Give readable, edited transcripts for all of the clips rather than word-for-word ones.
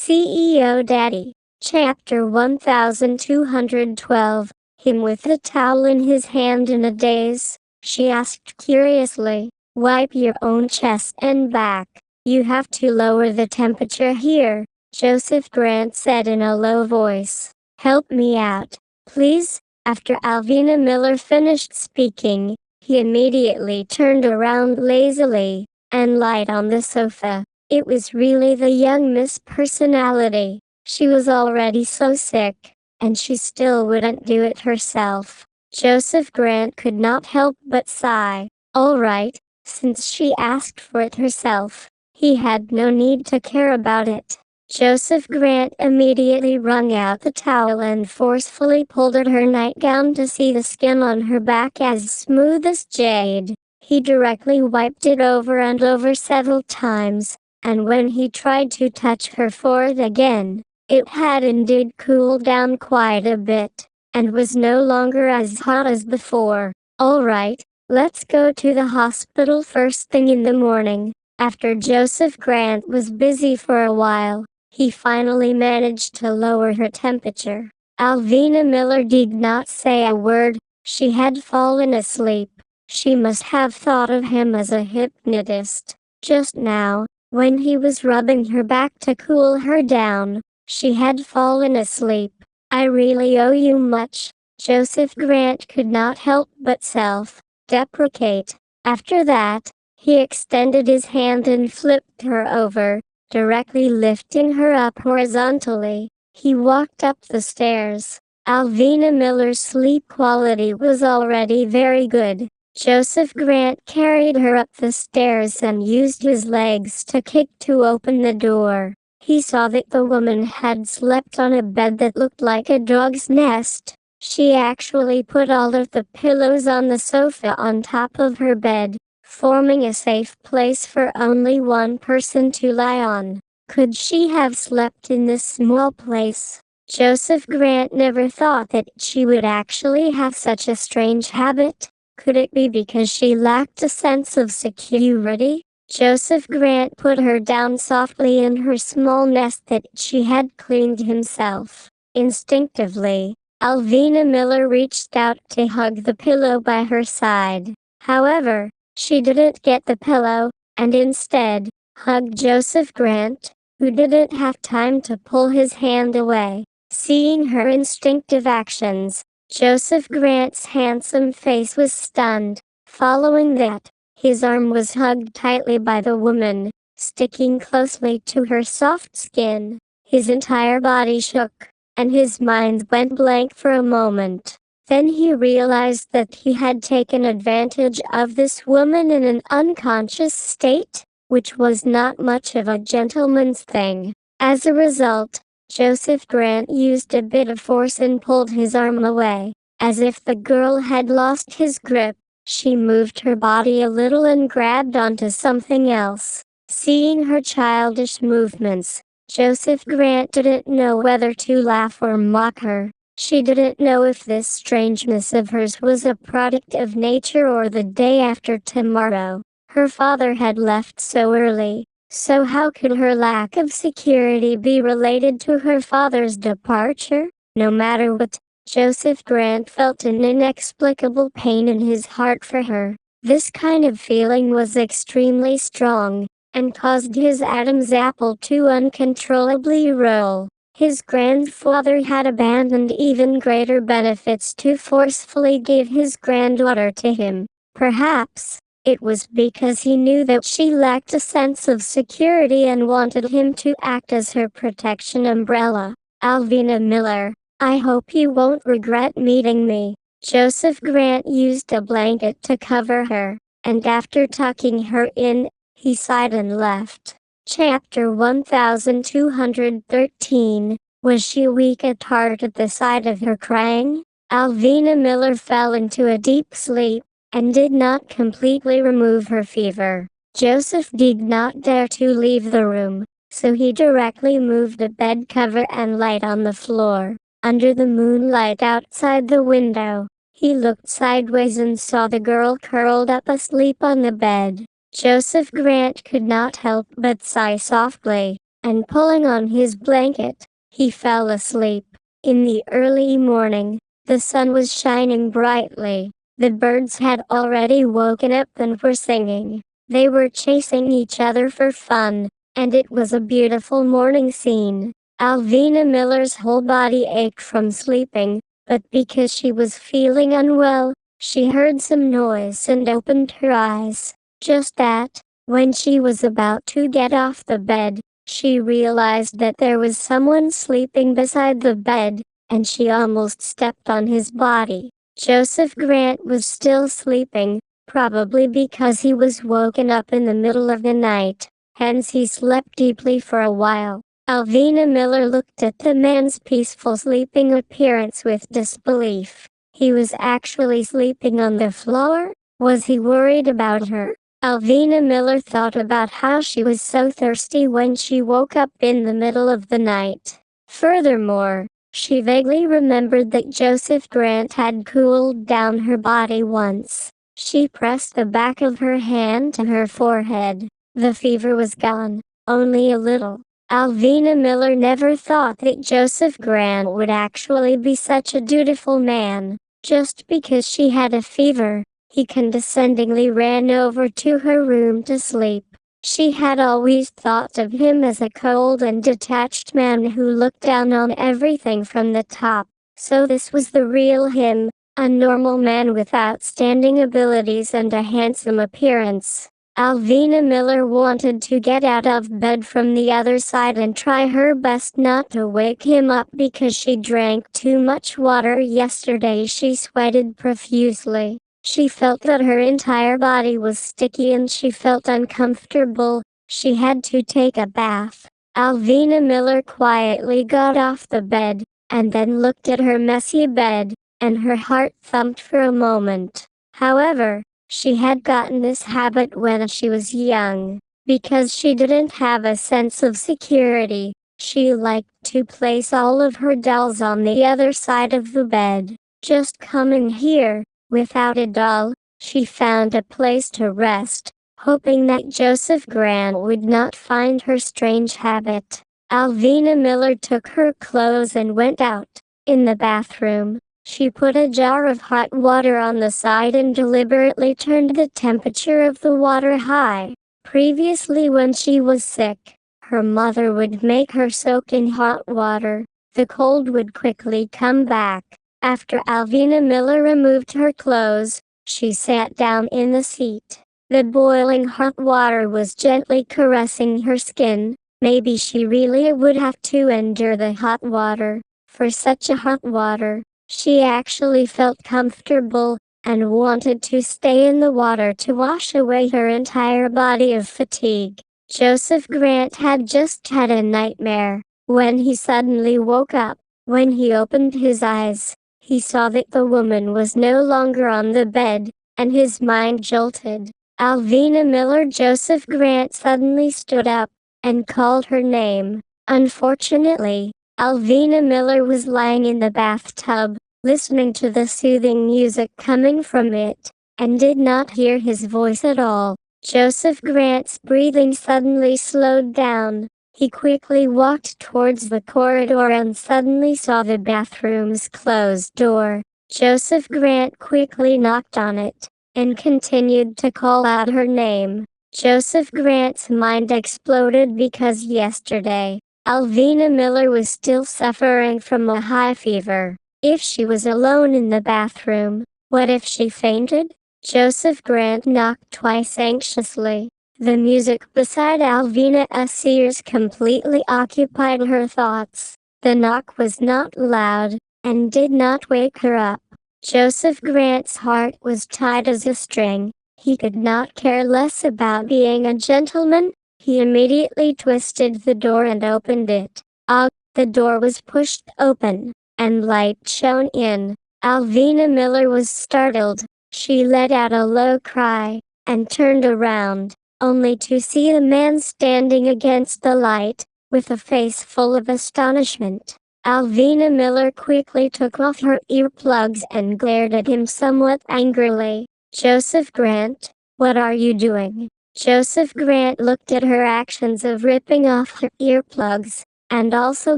CEO Daddy. Chapter 1212. Him with the towel in his hand in a daze. She asked curiously. Wipe your own chest and back. You have to lower the temperature here, Joseph Grant said in a low voice. Help me out, please. After Alvina Miller finished speaking, he immediately turned around lazily and lied on the sofa. It was really the young Miss Personality. She was already so sick, and she still wouldn't do it herself. Joseph Grant could not help but sigh. All right, since she asked for it herself, he had no need to care about it. Joseph Grant immediately wrung out the towel and forcefully pulled at her nightgown to see the skin on her back as smooth as jade. He directly wiped it over and over several times, and when he tried to touch her forehead again, it had indeed cooled down quite a bit, and was no longer as hot as before. All right, let's go to the hospital first thing in the morning. After Joseph Grant was busy for a while, he finally managed to lower her temperature. Alvina Miller did not say a word. She had fallen asleep. She must have thought of him as a hypnotist. Just now, when he was rubbing her back to cool her down, she had fallen asleep. I really owe you much. Joseph Grant could not help but self-deprecate. After that, he extended his hand and flipped her over, directly lifting her up horizontally. He walked up the stairs. Alvina Miller's sleep quality was already very good. Joseph Grant carried her up the stairs and used his legs to kick to open the door. He saw that the woman had slept on a bed that looked like a dog's nest. She actually put all of the pillows on the sofa on top of her bed, forming a safe place for only one person to lie on. Could she have slept in this small place? Joseph Grant never thought that she would actually have such a strange habit. Could it be because she lacked a sense of security? Joseph Grant put her down softly in her small nest that she had cleaned himself. Instinctively, Alvina Miller reached out to hug the pillow by her side. However, she didn't get the pillow, and instead, hugged Joseph Grant, who didn't have time to pull his hand away. Seeing her instinctive actions, Joseph Grant's handsome face was stunned. Following that, his arm was hugged tightly by the woman, sticking closely to her soft skin. His entire body shook, and his mind went blank for a moment. Then he realized that he had taken advantage of this woman in an unconscious state, which was not much of a gentleman's thing. As a result, Joseph Grant used a bit of force and pulled his arm away. As if the girl had lost his grip, she moved her body a little and grabbed onto something else. Seeing her childish movements, Joseph Grant didn't know whether to laugh or mock her. She didn't know if this strangeness of hers was a product of nature or the day after tomorrow. Her father had left so early, so how could her lack of security be related to her father's departure? No matter what, Joseph Grant felt an inexplicable pain in his heart for her. This kind of feeling was extremely strong, and caused his Adam's apple to uncontrollably roll. His grandfather had abandoned even greater benefits to forcefully give his granddaughter to him. Perhaps it was because he knew that she lacked a sense of security and wanted him to act as her protection umbrella. Alvina Miller, I hope you won't regret meeting me. Joseph Grant used a blanket to cover her, and after tucking her in, he sighed and left. Chapter 1213. Was she weak at heart at the sight of her crying? Alvina Miller fell into a deep sleep, and did not completely remove her fever. Joseph did not dare to leave the room, so he directly moved the bed cover and light on the floor. Under the moonlight outside the window, he looked sideways and saw the girl curled up asleep on the bed. Joseph Grant could not help but sigh softly. and pulling on his blanket, he fell asleep. In the early morning, the sun was shining brightly. The birds had already woken up and were singing. They were chasing each other for fun, and it was a beautiful morning scene. Alvina Miller's whole body ached from sleeping, but because she was feeling unwell, she heard some noise and opened her eyes. Just that, when she was about to get off the bed, she realized that there was someone sleeping beside the bed, and she almost stepped on his body. Joseph Grant was still sleeping, probably because he was woken up in the middle of the night. Hence he slept deeply for a while. Alvina Miller looked at the man's peaceful sleeping appearance with disbelief. He was actually sleeping on the floor? Was he worried about her? Alvina Miller thought about how she was so thirsty when she woke up in the middle of the night. Furthermore, she vaguely remembered that Joseph Grant had cooled down her body once. She pressed the back of her hand to her forehead. The fever was gone, only a little. Alvina Miller never thought that Joseph Grant would actually be such a dutiful man. Just because she had a fever, he condescendingly ran over to her room to sleep. She had always thought of him as a cold and detached man who looked down on everything from the top. So this was the real him, a normal man with outstanding abilities and a handsome appearance. Alvina Miller wanted to get out of bed from the other side and try her best not to wake him up because she drank too much water yesterday. She sweated profusely. She felt that her entire body was sticky and she felt uncomfortable. She had to take a bath. Alvina Miller quietly got off the bed, and then looked at her messy bed, and her heart thumped for a moment. However, she had gotten this habit when she was young. Because she didn't have a sense of security, she liked to place all of her dolls on the other side of the bed. Just coming here, without a doll, she found a place to rest, hoping that Joseph Grant would not find her strange habit. Alvina Miller took her clothes and went out. In the bathroom, she put a jar of hot water on the side and deliberately turned the temperature of the water high. Previously, when she was sick, her mother would make her soak in hot water. The cold would quickly come back. After Alvina Miller removed her clothes, she sat down in the seat. The boiling hot water was gently caressing her skin. Maybe she really would have to endure the hot water. For such a hot water, she actually felt comfortable, and wanted to stay in the water to wash away her entire body of fatigue. Joseph Grant had just had a nightmare. When he suddenly woke up, when he opened his eyes, he saw that the woman was no longer on the bed, and his mind jolted. Alvina Miller. Joseph Grant suddenly stood up, and called her name. Unfortunately, Alvina Miller was lying in the bathtub, listening to the soothing music coming from it, and did not hear his voice at all. Joseph Grant's breathing suddenly slowed down. He quickly walked towards the corridor and suddenly saw the bathroom's closed door. Joseph Grant quickly knocked on it, and continued to call out her name. Joseph Grant's mind exploded because yesterday, Alvina Miller was still suffering from a high fever. If she was alone in the bathroom, what if she fainted? Joseph Grant knocked twice anxiously. The music beside Alvina's ears completely occupied her thoughts. The knock was not loud, and did not wake her up. Joseph Grant's heart was tight as a string. He could not care less about being a gentleman. He immediately twisted the door and opened it. The door was pushed open, and light shone in. Alvina Miller was startled. She let out a low cry, and turned around, only to see a man standing against the light, with a face full of astonishment. Alvina Miller quickly took off her earplugs and glared at him somewhat angrily. "Joseph Grant, what are you doing?" Joseph Grant looked at her actions of ripping off her earplugs, and also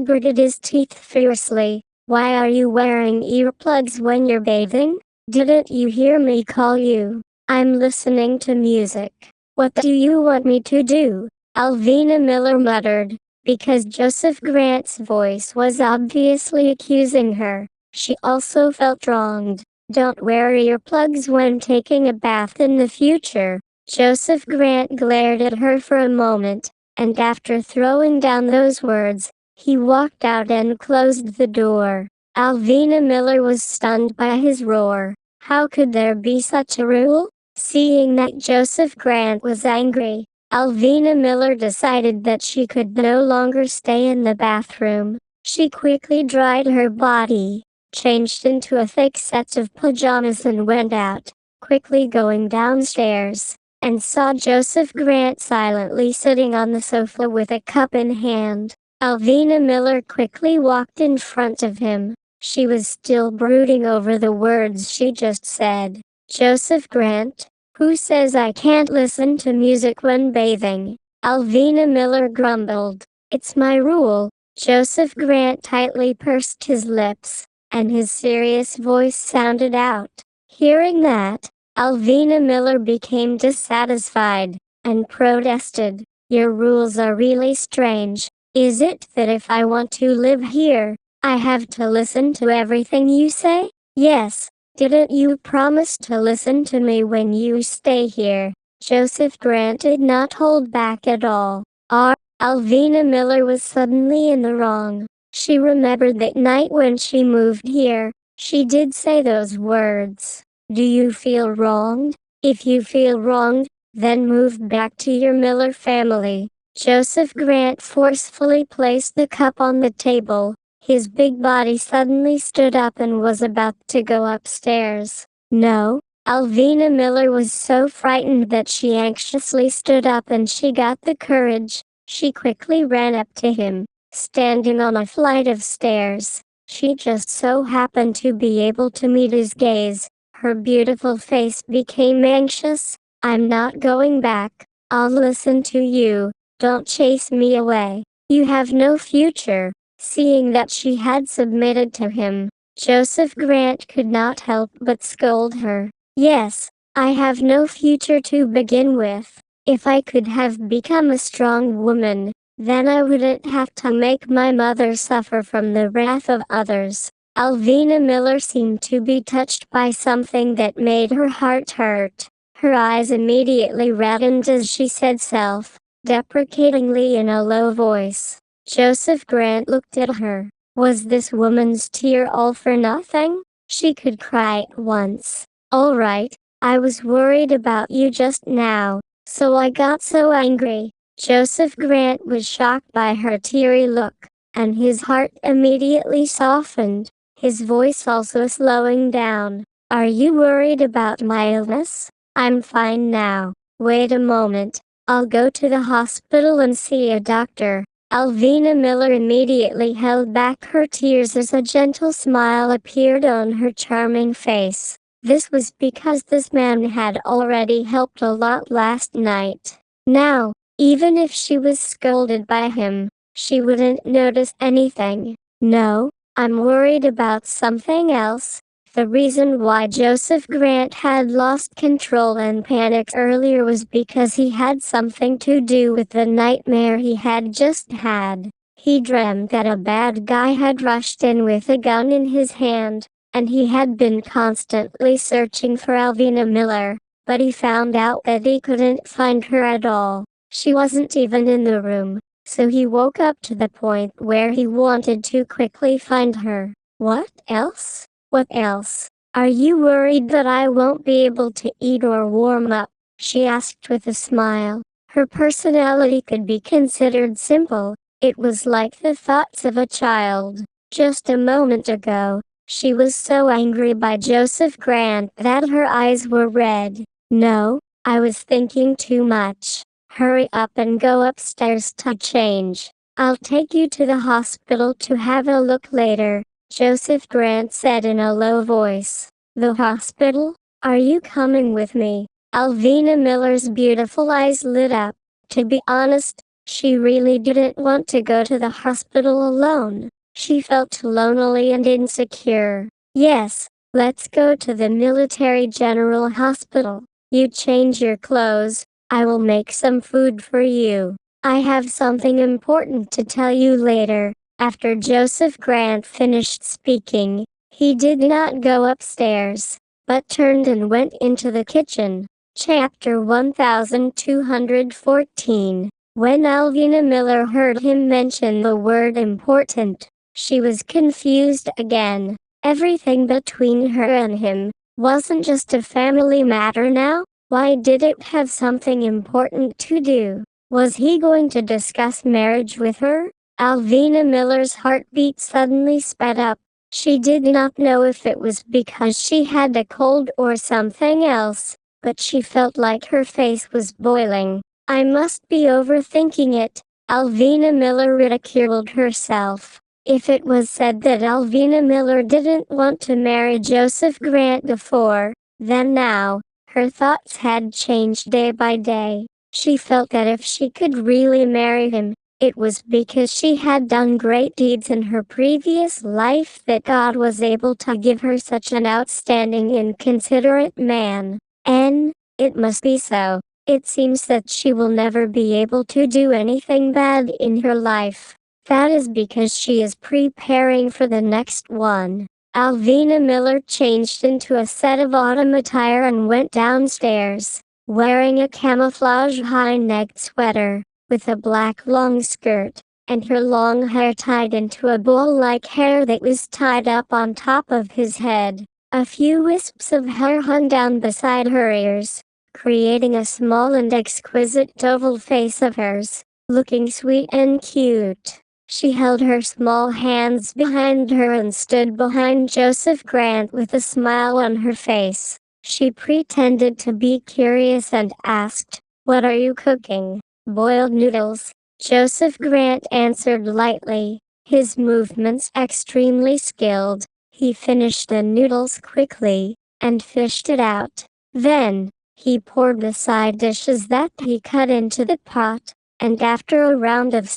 gritted his teeth fiercely. Why are you wearing earplugs when you're bathing? Didn't you hear me call you? I'm listening to music. What do you want me to do? Alvina Miller muttered, because Joseph Grant's voice was obviously accusing her. She also felt wronged. Don't wear earplugs when taking a bath in the future. Joseph Grant glared at her for a moment, and after throwing down those words, he walked out and closed the door. Alvina Miller was stunned by his roar. How could there be such a rule? Seeing that Joseph Grant was angry, Alvina Miller decided that she could no longer stay in the bathroom. She quickly dried her body, changed into a thick set of pajamas and went out, quickly going downstairs, and saw Joseph Grant silently sitting on the sofa with a cup in hand. Alvina Miller quickly walked in front of him. She was still brooding over the words she just said. Joseph Grant, who says I can't listen to music when bathing? Alvina Miller grumbled. It's my rule. Joseph Grant tightly pursed his lips, and his serious voice sounded out. Hearing that, Alvina Miller became dissatisfied, and protested. Your rules are really strange. Is it that if I want to live here, I have to listen to everything you say? Yes. Didn't you promise to listen to me when you stay here? Joseph Grant did not hold back at all. Alvina Miller was suddenly in the wrong. She remembered that night when she moved here. She did say those words. Do you feel wronged? If you feel wronged, then move back to your Miller family. Joseph Grant forcefully placed the cup on the table. His big body suddenly stood up and was about to go upstairs. No. Alvina Miller was so frightened that she anxiously stood up and she got the courage. She quickly ran up to him, standing on a flight of stairs. She just so happened to be able to meet his gaze. Her beautiful face became anxious. I'm not going back. I'll listen to you. Don't chase me away. You have no future. Seeing that she had submitted to him, Joseph Grant could not help but scold her. Yes, I have no future to begin with. If I could have become a strong woman, then I wouldn't have to make my mother suffer from the wrath of others. Alvina Miller seemed to be touched by something that made her heart hurt. Her eyes immediately reddened as she said self-deprecatingly in a low voice. Joseph Grant looked at her. Was this woman's tear all for nothing? She could cry at once. All right, I was worried about you just now, so I got so angry. Joseph Grant was shocked by her teary look, and his heart immediately softened, his voice also slowing down. Are you worried about my illness? I'm fine now. Wait a moment. I'll go to the hospital and see a doctor. Alvina Miller immediately held back her tears as a gentle smile appeared on her charming face. This was because this man had already helped a lot last night. Now, even if she was scolded by him, she wouldn't notice anything. No, I'm worried about something else. The reason why Joseph Grant had lost control and panicked earlier was because he had something to do with the nightmare he had just had. He dreamt that a bad guy had rushed in with a gun in his hand, and he had been constantly searching for Alvina Miller, but he found out that he couldn't find her at all. She wasn't even in the room, so he woke up to the point where he wanted to quickly find her. What else? What else? Are you worried that I won't be able to eat or warm up? She asked with a smile. Her personality could be considered simple. It was like the thoughts of a child. Just a moment ago, she was so angry by Joseph Grant that her eyes were red. No, I was thinking too much. Hurry up and go upstairs to change. I'll take you to the hospital to have a look later, Joseph Grant said in a low voice. The hospital? Are you coming with me? Alvina Miller's beautiful eyes lit up. To be honest, she really didn't want to go to the hospital alone. She felt lonely and insecure. Yes, let's go to the military general hospital. You change your clothes. I will make some food for you. I have something important to tell you later. After Joseph Grant finished speaking, he did not go upstairs, but turned and went into the kitchen. Chapter 1214. When Alvina Miller heard him mention the word important, she was confused again. Everything between her and him wasn't just a family matter now. Why did it have something important to do? Was he going to discuss marriage with her? Alvina Miller's heartbeat suddenly sped up. She did not know if it was because she had a cold or something else, but she felt like her face was boiling. I must be overthinking it. Alvina Miller ridiculed herself. If it was said that Alvina Miller didn't want to marry Joseph Grant before, then now, her thoughts had changed day by day. She felt that if she could really marry him, it was because she had done great deeds in her previous life that God was able to give her such an outstanding and considerate man. And it must be so. It seems that she will never be able to do anything bad in her life. That is because she is preparing for the next one. Alvina Miller changed into a set of autumn attire and went downstairs, wearing a camouflage high-necked sweater, with a black long skirt, and her long hair tied into a bowl-like hair that was tied up on top of his head. A few wisps of hair hung down beside her ears, creating a small and exquisite oval face of hers, looking sweet and cute. She held her small hands behind her and stood behind Joseph Grant with a smile on her face. She pretended to be curious and asked, "What are you cooking?" "Boiled noodles," Joseph Grant answered lightly, his movements extremely skilled. He finished the noodles quickly, and fished it out. Then, he poured the side dishes that he cut into the pot, and after a round of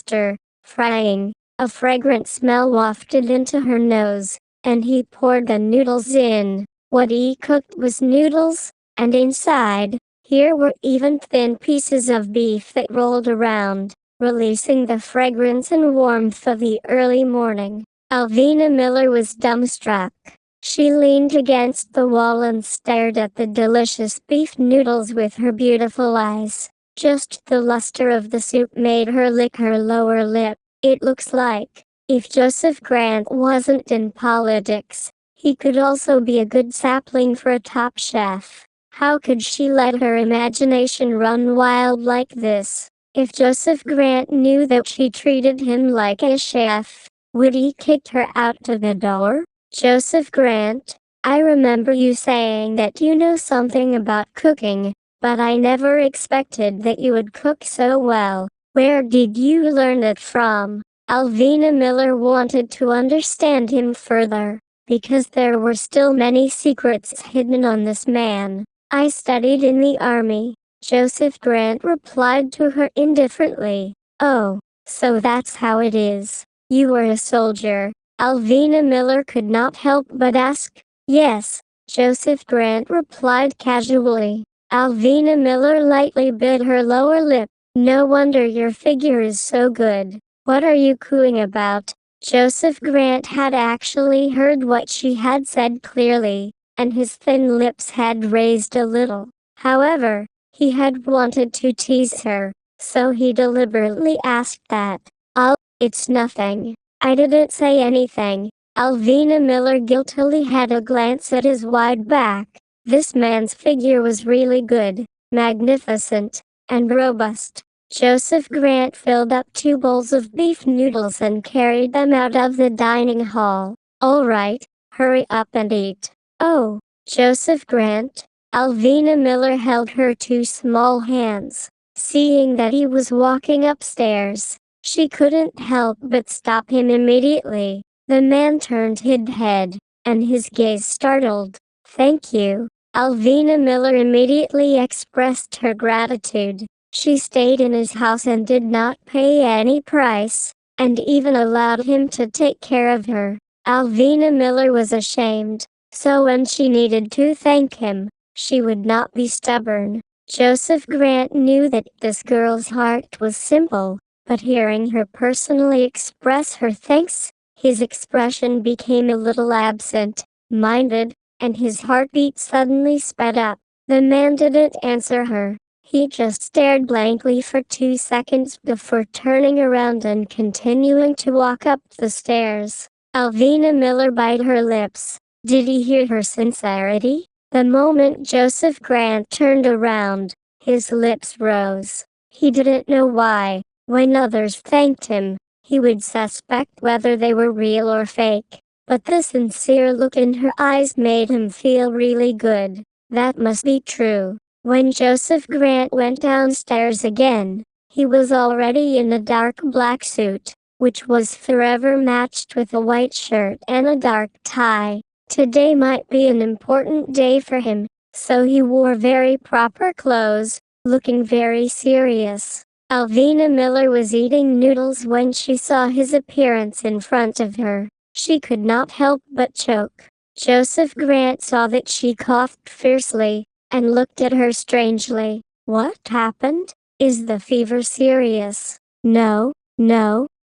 frying, a fragrant smell wafted into her nose, and he poured the noodles in. What he cooked was noodles, and inside, here were even thin pieces of beef that rolled around, releasing the fragrance and warmth of the early morning. Alvina Miller was dumbstruck. She leaned against the wall and stared at the delicious beef noodles with her beautiful eyes. Just the luster of the soup made her lick her lower lip. It looks like, if Joseph Grant wasn't in politics, he could also be a good sapling for a top chef. How could she let her imagination run wild like this? If Joseph Grant knew that she treated him like a chef, would he kick her out to the door? "Joseph Grant, I remember you saying that you know something about cooking, but I never expected that you would cook so well. Where did you learn it from?" Alvina Miller wanted to understand him further, because there were still many secrets hidden on this man. "I studied in the army," Joseph Grant replied to her indifferently. "Oh, so that's how it is. You were a soldier." Alvina Miller could not help but ask. "Yes," Joseph Grant replied casually. Alvina Miller lightly bit her lower lip. "No wonder your figure is so good. What are you cooing about?" Joseph Grant had actually heard what she had said clearly, and his thin lips had raised a little. However, he had wanted to tease her, so he deliberately asked that. It's nothing. I didn't say anything." Alvina Miller guiltily had a glance at his wide back. This man's figure was really good, magnificent, and robust. Joseph Grant filled up 2 bowls of beef noodles and carried them out of the dining hall. "All right, hurry up and eat." "Oh, Joseph Grant." Alvina Miller held her 2 small hands. Seeing that he was walking upstairs, she couldn't help but stop him immediately. The man turned his head, and his gaze startled. "Thank you." Alvina Miller immediately expressed her gratitude. She stayed in his house and did not pay any price, and even allowed him to take care of her. Alvina Miller was ashamed, so when she needed to thank him, she would not be stubborn. Joseph Grant knew that this girl's heart was simple, but hearing her personally express her thanks, his expression became a little absent-minded, and his heartbeat suddenly sped up. The man didn't answer her. He just stared blankly for 2 seconds before turning around and continuing to walk up the stairs. Alvina Miller bit her lips. Did he hear her sincerity? The moment Joseph Grant turned around, his lips rose. He didn't know why. When others thanked him, he would suspect whether they were real or fake. But the sincere look in her eyes made him feel really good. That must be true. When Joseph Grant went downstairs again, he was already in a dark black suit, which was forever matched with a white shirt and a dark tie. Today might be an important day for him, so he wore very proper clothes, looking very serious. Alvina Miller was eating noodles when she saw his appearance in front of her. She could not help but choke. Joseph Grant saw that she coughed fiercely, and looked at her strangely. What happened? Is the fever serious? No,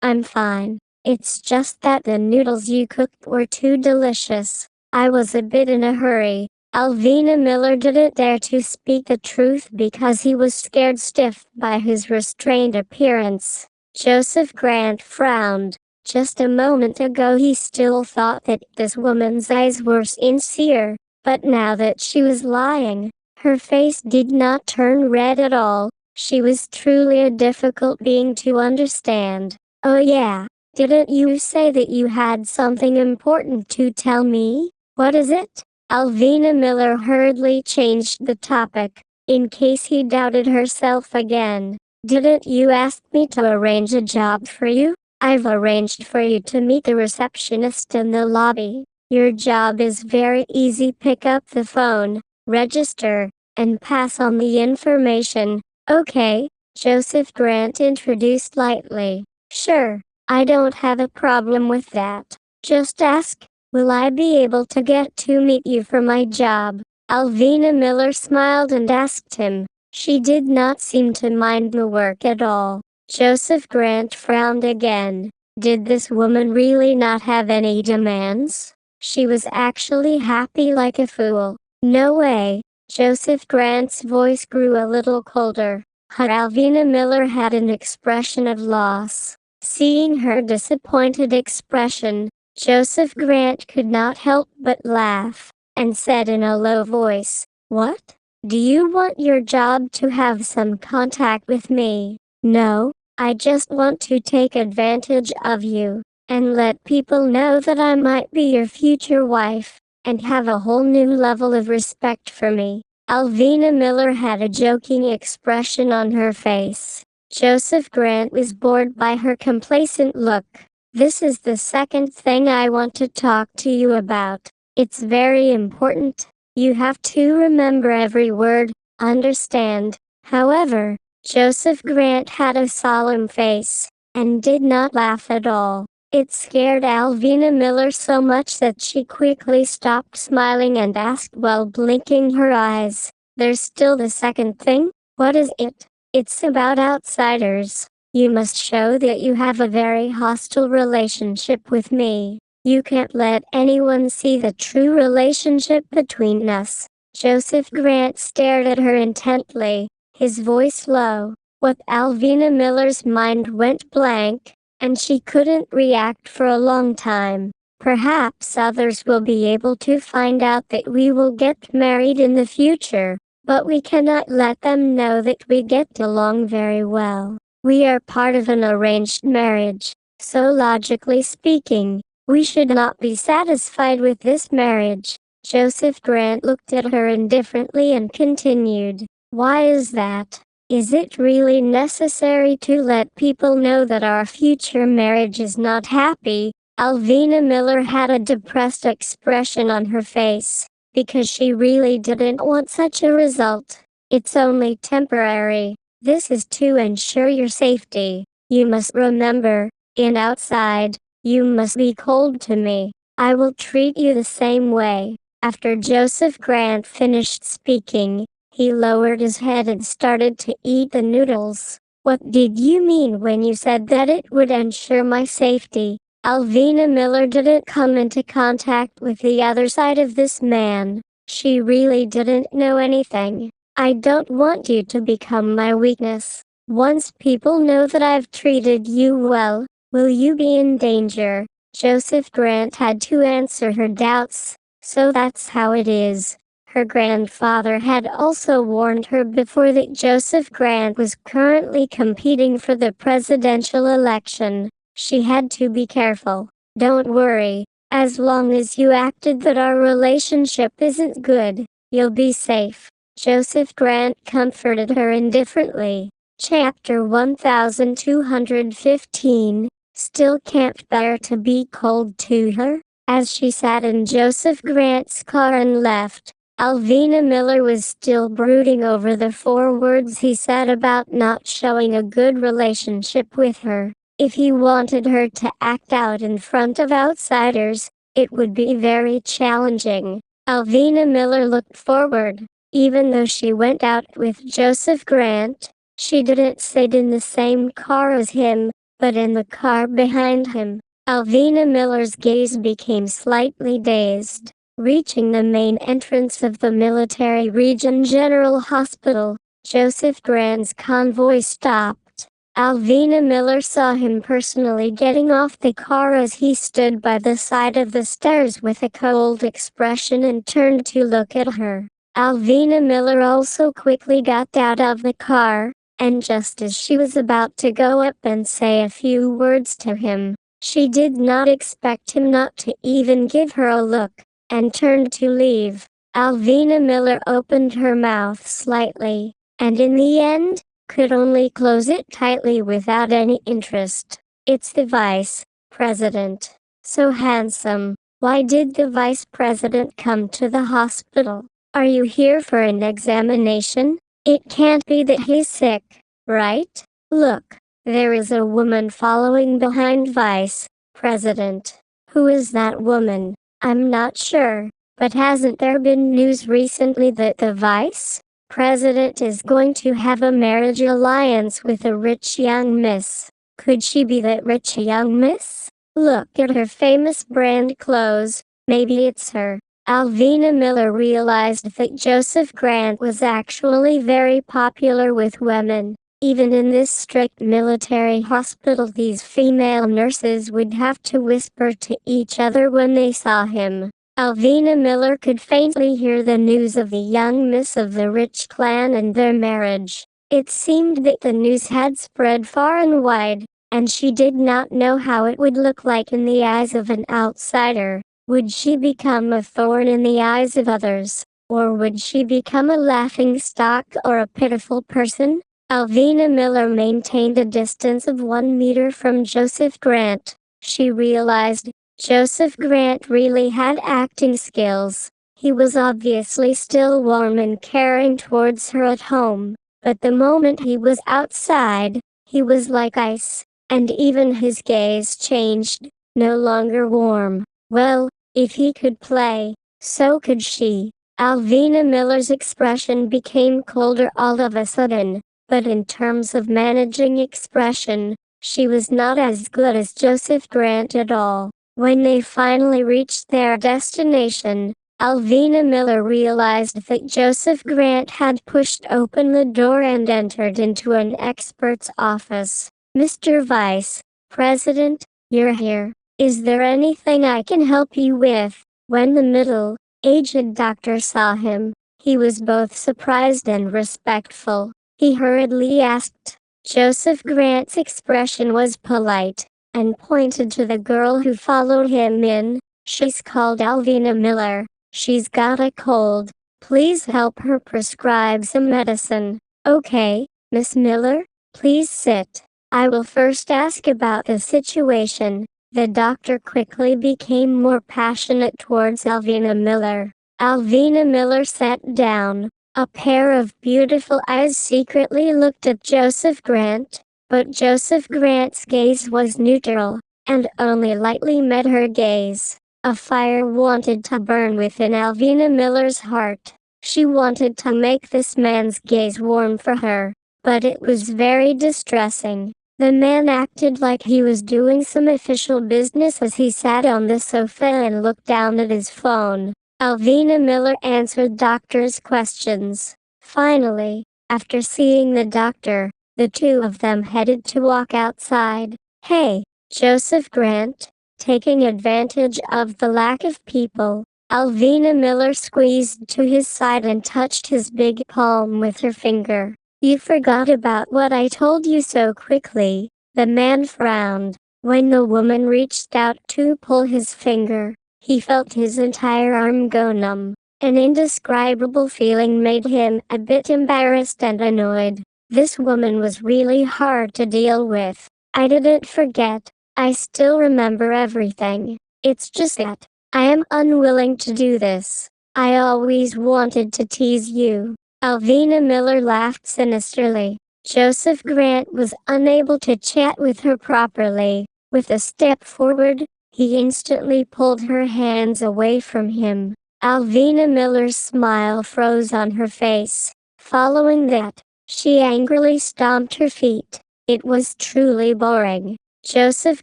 I'm fine. It's just that the noodles you cooked were too delicious. I was a bit in a hurry. Alvina Miller didn't dare to speak the truth because he was scared stiff by his restrained appearance. Joseph Grant frowned. Just a moment ago he still thought that this woman's eyes were sincere. But now that she was lying, her face did not turn red at all. She was truly a difficult being to understand. Oh yeah, didn't you say that you had something important to tell me? What is it? Alvina Miller hurriedly changed the topic, in case he doubted herself again. Didn't you ask me to arrange a job for you? I've arranged for you to meet the receptionist in the lobby. Your job is very easy. Pick up the phone, register, and pass on the information. Okay, Joseph Grant introduced lightly. Sure, I don't have a problem with that. Just ask, will I be able to get to meet you for my job? Alvina Miller smiled and asked him. She did not seem to mind the work at all. Joseph Grant frowned again. Did this woman really not have any demands? She was actually happy like a fool. No way. Joseph Grant's voice grew a little colder. Alvina Miller had an expression of loss. Seeing her disappointed expression, Joseph Grant could not help but laugh, and said in a low voice, What? Do you want your job to have some contact with me? No, I just want to take advantage of you, and let people know that I might be your future wife, and have a whole new level of respect for me. Alvina Miller had a joking expression on her face. Joseph Grant was bored by her complacent look. This is the second thing I want to talk to you about. It's very important. You have to remember every word, understand? However, Joseph Grant had a solemn face, and did not laugh at all. It scared Alvina Miller so much that she quickly stopped smiling and asked while blinking her eyes, There's still the second thing? What is it? It's about outsiders. You must show that you have a very hostile relationship with me. You can't let anyone see the true relationship between us. Joseph Grant stared at her intently, his voice low. With Alvina Miller's mind went blank, and she couldn't react for a long time. Perhaps others will be able to find out that we will get married in the future, but we cannot let them know that we get along very well. We are part of an arranged marriage, so logically speaking, we should not be satisfied with this marriage. Joseph Grant looked at her indifferently and continued, Why is that? Is it really necessary to let people know that our future marriage is not happy? Alvina Miller had a depressed expression on her face. because she really didn't want such a result. It's only temporary. This is to ensure your safety. You must remember, in outside, you must be cold to me. I will treat you the same way. After Joseph Grant finished speaking, he lowered his head and started to eat the noodles. What did you mean when you said that it would ensure my safety? Alvina Miller didn't come into contact with the other side of this man. She really didn't know anything. I don't want you to become my weakness. Once people know that I've treated you well, will you be in danger? Joseph Grant had to answer her doubts. So that's how it is. Her grandfather had also warned her before that Joseph Grant was currently competing for the presidential election. She had to be careful. Don't worry. As long as you acted that our relationship isn't good, you'll be safe. Joseph Grant comforted her indifferently. Chapter 1215. Still can't bear to be cold to her. As she sat in Joseph Grant's car and left, Alvina Miller was still brooding over the 4 words he said about not showing a good relationship with her. If he wanted her to act out in front of outsiders, it would be very challenging. Alvina Miller looked forward. Even though she went out with Joseph Grant, she didn't sit in the same car as him, but in the car behind him. Alvina Miller's gaze became slightly dazed. Reaching the main entrance of the Military Region General Hospital, Joseph Grant's convoy stopped. Alvina Miller saw him personally getting off the car as he stood by the side of the stairs with a cold expression and turned to look at her. Alvina Miller also quickly got out of the car, and just as she was about to go up and say a few words to him, she did not expect him not to even give her a look, and turned to leave. Alvina Miller opened her mouth slightly, and in the end, could only close it tightly without any interest. It's the vice president. So handsome. Why did the vice president come to the hospital? Are you here for an examination? It can't be that he's sick, right? Look, there is a woman following behind Vice President. Who is that woman? I'm not sure, but hasn't there been news recently that the Vice President is going to have a marriage alliance with a rich young miss? Could she be that rich young miss? Look at her famous brand clothes. Maybe it's her. Alvina Miller realized that Joseph Grant was actually very popular with women. Even in this strict military hospital, these female nurses would have to whisper to each other when they saw him. Alvina Miller could faintly hear the news of the young miss of the rich clan and their marriage. It seemed that the news had spread far and wide, and she did not know how it would look like in the eyes of an outsider. Would she become a thorn in the eyes of others, or would she become a laughingstock or a pitiful person? Alvina Miller maintained a distance of 1 meter from Joseph Grant. She realized Joseph Grant really had acting skills. He was obviously still warm and caring towards her at home, but the moment he was outside, he was like ice, and even his gaze changed, no longer warm. Well, if he could play, so could she. Alvina Miller's expression became colder all of a sudden, but in terms of managing expression, she was not as good as Joseph Grant at all. When they finally reached their destination, Alvina Miller realized that Joseph Grant had pushed open the door and entered into an expert's office. Mr. Vice President, you're here. Is there anything I can help you with? When the middle-aged doctor saw him, he was both surprised and respectful. He hurriedly asked. Joseph Grant's expression was polite, and pointed to the girl who followed him in. She's called Alvina Miller. She's got a cold. Please help her prescribe some medicine. Okay, Miss Miller, please sit. I will first ask about the situation. The doctor quickly became more passionate towards Alvina Miller. Alvina Miller sat down. A pair of beautiful eyes secretly looked at Joseph Grant, but Joseph Grant's gaze was neutral, and only lightly met her gaze. A fire wanted to burn within Alvina Miller's heart. She wanted to make this man's gaze warm for her, but it was very distressing. The man acted like he was doing some official business as he sat on the sofa and looked down at his phone. Alvina Miller answered doctor's questions. Finally, after seeing the doctor, the two of them headed to walk outside. Hey, Joseph Grant. Taking advantage of the lack of people, Alvina Miller squeezed to his side and touched his big palm with her finger. You forgot about what I told you so quickly. The man frowned. When the woman reached out to pull his finger, he felt his entire arm go numb. An indescribable feeling made him a bit embarrassed and annoyed. This woman was really hard to deal with. I didn't forget. I still remember everything. It's just that I am unwilling to do this. I always wanted to tease you. Alvina Miller laughed sinisterly. Joseph Grant was unable to chat with her properly. With a step forward, he instantly pulled her hands away from him. Alvina Miller's smile froze on her face. Following that, she angrily stomped her feet. It was truly boring. Joseph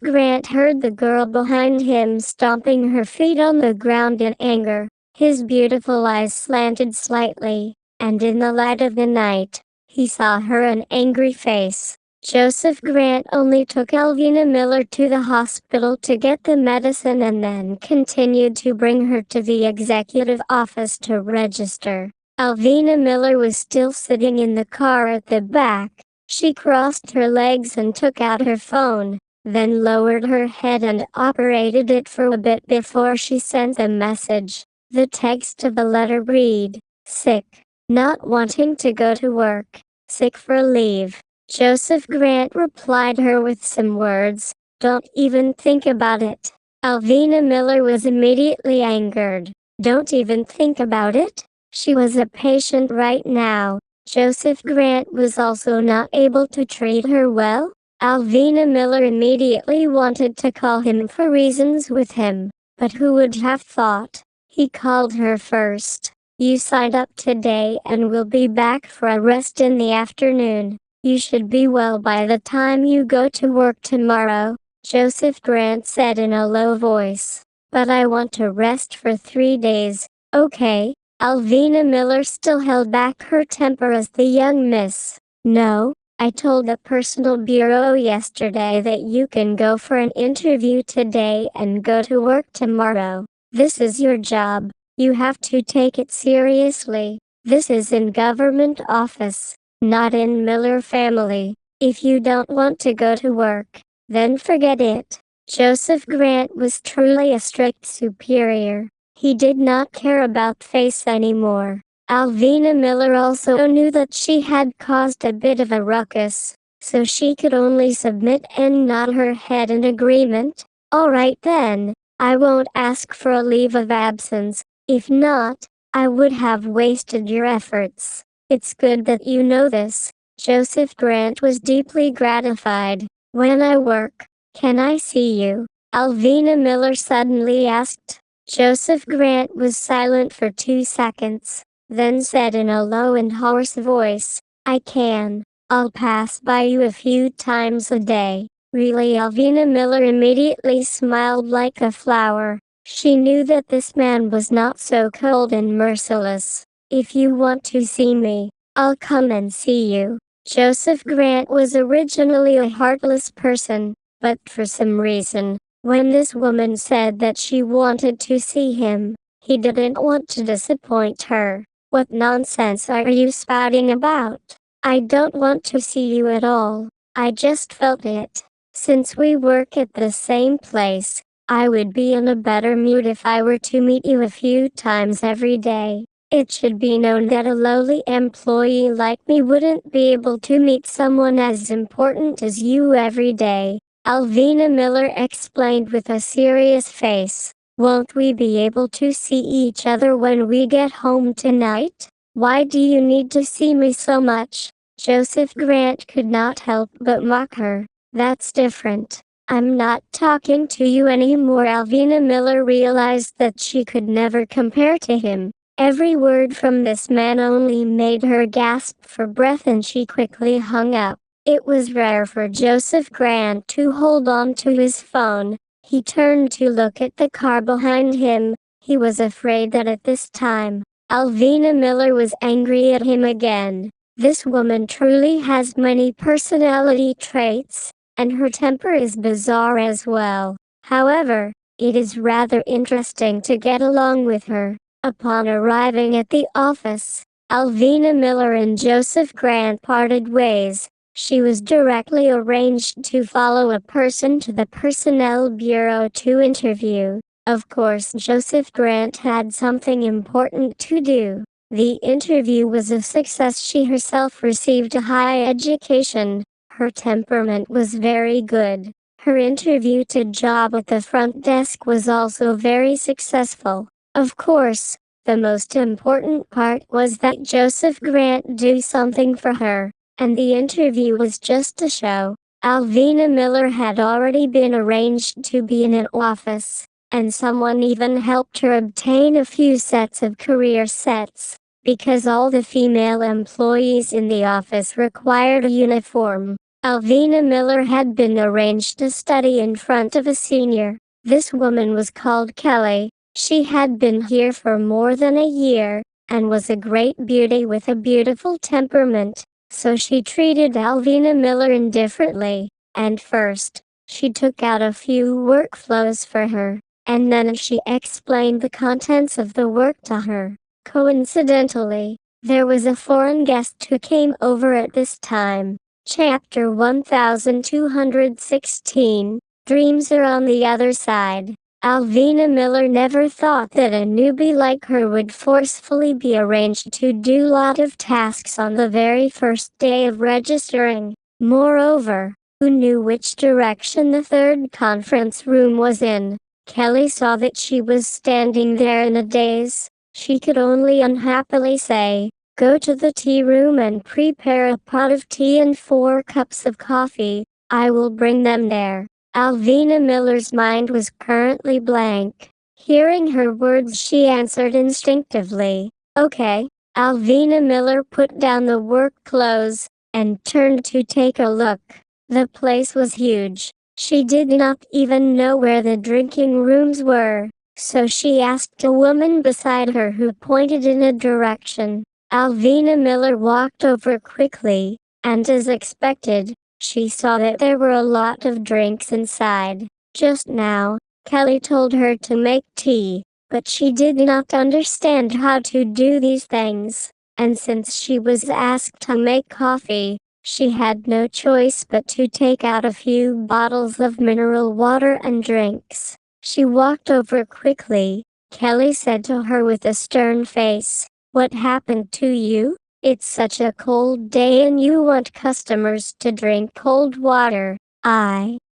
Grant heard the girl behind him stomping her feet on the ground in anger. His beautiful eyes slanted slightly, and in the light of the night, he saw her an angry face. Joseph Grant only took Alvina Miller to the hospital to get the medicine and then continued to bring her to the executive office to register. Alvina Miller was still sitting in the car at the back. She crossed her legs and took out her phone, then lowered her head and operated it for a bit before she sent a message. The text of the letter read, "Sick. Not wanting to go to work. Sick for leave." Joseph Grant replied her with some words, "Don't even think about it." Alvina Miller was immediately angered. Don't even think about it? She was a patient right now. Joseph Grant was also not able to treat her well. Alvina Miller immediately wanted to call him for reasons with him, but who would have thought? He called her first. You signed up today and will be back for a rest in the afternoon. You should be well by the time you go to work tomorrow, Joseph Grant said in a low voice. But I want to rest for 3 days. Okay. Alvina Miller still held back her temper as the young miss. No, I told the personal bureau yesterday that you can go for an interview today and go to work tomorrow. This is your job. You have to take it seriously. This is in government office, not in Miller family. If you don't want to go to work, then forget it. Joseph Grant was truly a strict superior. He did not care about face anymore. Alvina Miller also knew that she had caused a bit of a ruckus, so she could only submit and nod her head in agreement. All right then, I won't ask for a leave of absence. If not, I would have wasted your efforts. It's good that you know this. Joseph Grant was deeply gratified. When I work, can I see you? Alvina Miller suddenly asked. Joseph Grant was silent for 2 seconds, then said in a low and hoarse voice, I can. I'll pass by you a few times a day. Really? Alvina Miller immediately smiled like a flower. She knew that this man was not so cold and merciless. If you want to see me, I'll come and see you. Joseph Grant was originally a heartless person, but for some reason, when this woman said that she wanted to see him, he didn't want to disappoint her. What nonsense are you spouting about? I don't want to see you at all. I just felt it. Since we work at the same place, I would be in a better mood if I were to meet you a few times every day. It should be known that a lowly employee like me wouldn't be able to meet someone as important as you every day, Alvina Miller explained with a serious face. Won't we be able to see each other when we get home tonight? Why do you need to see me so much? Joseph Grant could not help but mock her. That's different. I'm not talking to you anymore. Alvina Miller realized that she could never compare to him. Every word from this man only made her gasp for breath, and she quickly hung up. It was rare for Joseph Grant to hold on to his phone. He turned to look at the car behind him. He was afraid that at this time, Alvina Miller was angry at him again. This woman truly has many personality traits, and her temper is bizarre as well. However, it is rather interesting to get along with her. Upon arriving at the office, Alvina Miller and Joseph Grant parted ways. She was directly arranged to follow a person to the Personnel Bureau to interview. Of course, Joseph Grant had something important to do. The interview was a success. She herself received a high education. Her temperament was very good. Her interview to job at the front desk was also very successful. Of course, the most important part was that Joseph Grant do something for her, and the interview was just a show. Alvina Miller had already been arranged to be in an office, and someone even helped her obtain a few sets of career sets, because all the female employees in the office required a uniform. Alvina Miller had been arranged to study in front of a senior. This woman was called Kelly. She had been here for more than a year, and was a great beauty with a beautiful temperament, so she treated Alvina Miller indifferently. And first, she took out a few workflows for her, and then she explained the contents of the work to her. Coincidentally, there was a foreign guest who came over at this time. Chapter 1216, Dreams Are on the Other Side. Alvina Miller never thought that a newbie like her would forcefully be arranged to do a lot of tasks on the very first day of registering. Moreover, who knew which direction the third conference room was in? Kelly saw that she was standing there in a daze. She could only unhappily say, "Go to the tea room and prepare a pot of tea and 4 cups of coffee. I will bring them there." Alvina Miller's mind was currently blank. Hearing her words, she answered instinctively, "Okay." Alvina Miller put down the work clothes and turned to take a look. The place was huge. She did not even know where the drinking rooms were, so she asked a woman beside her, who pointed in a direction. Alvina Miller walked over quickly, and as expected, she saw that there were a lot of drinks inside. Just now, Kelly told her to make tea, but she did not understand how to do these things, and since she was asked to make coffee, she had no choice but to take out a few bottles of mineral water and drinks. She walked over quickly. Kelly said to her with a stern face, "What happened to you? It's such a cold day and you want customers to drink cold water."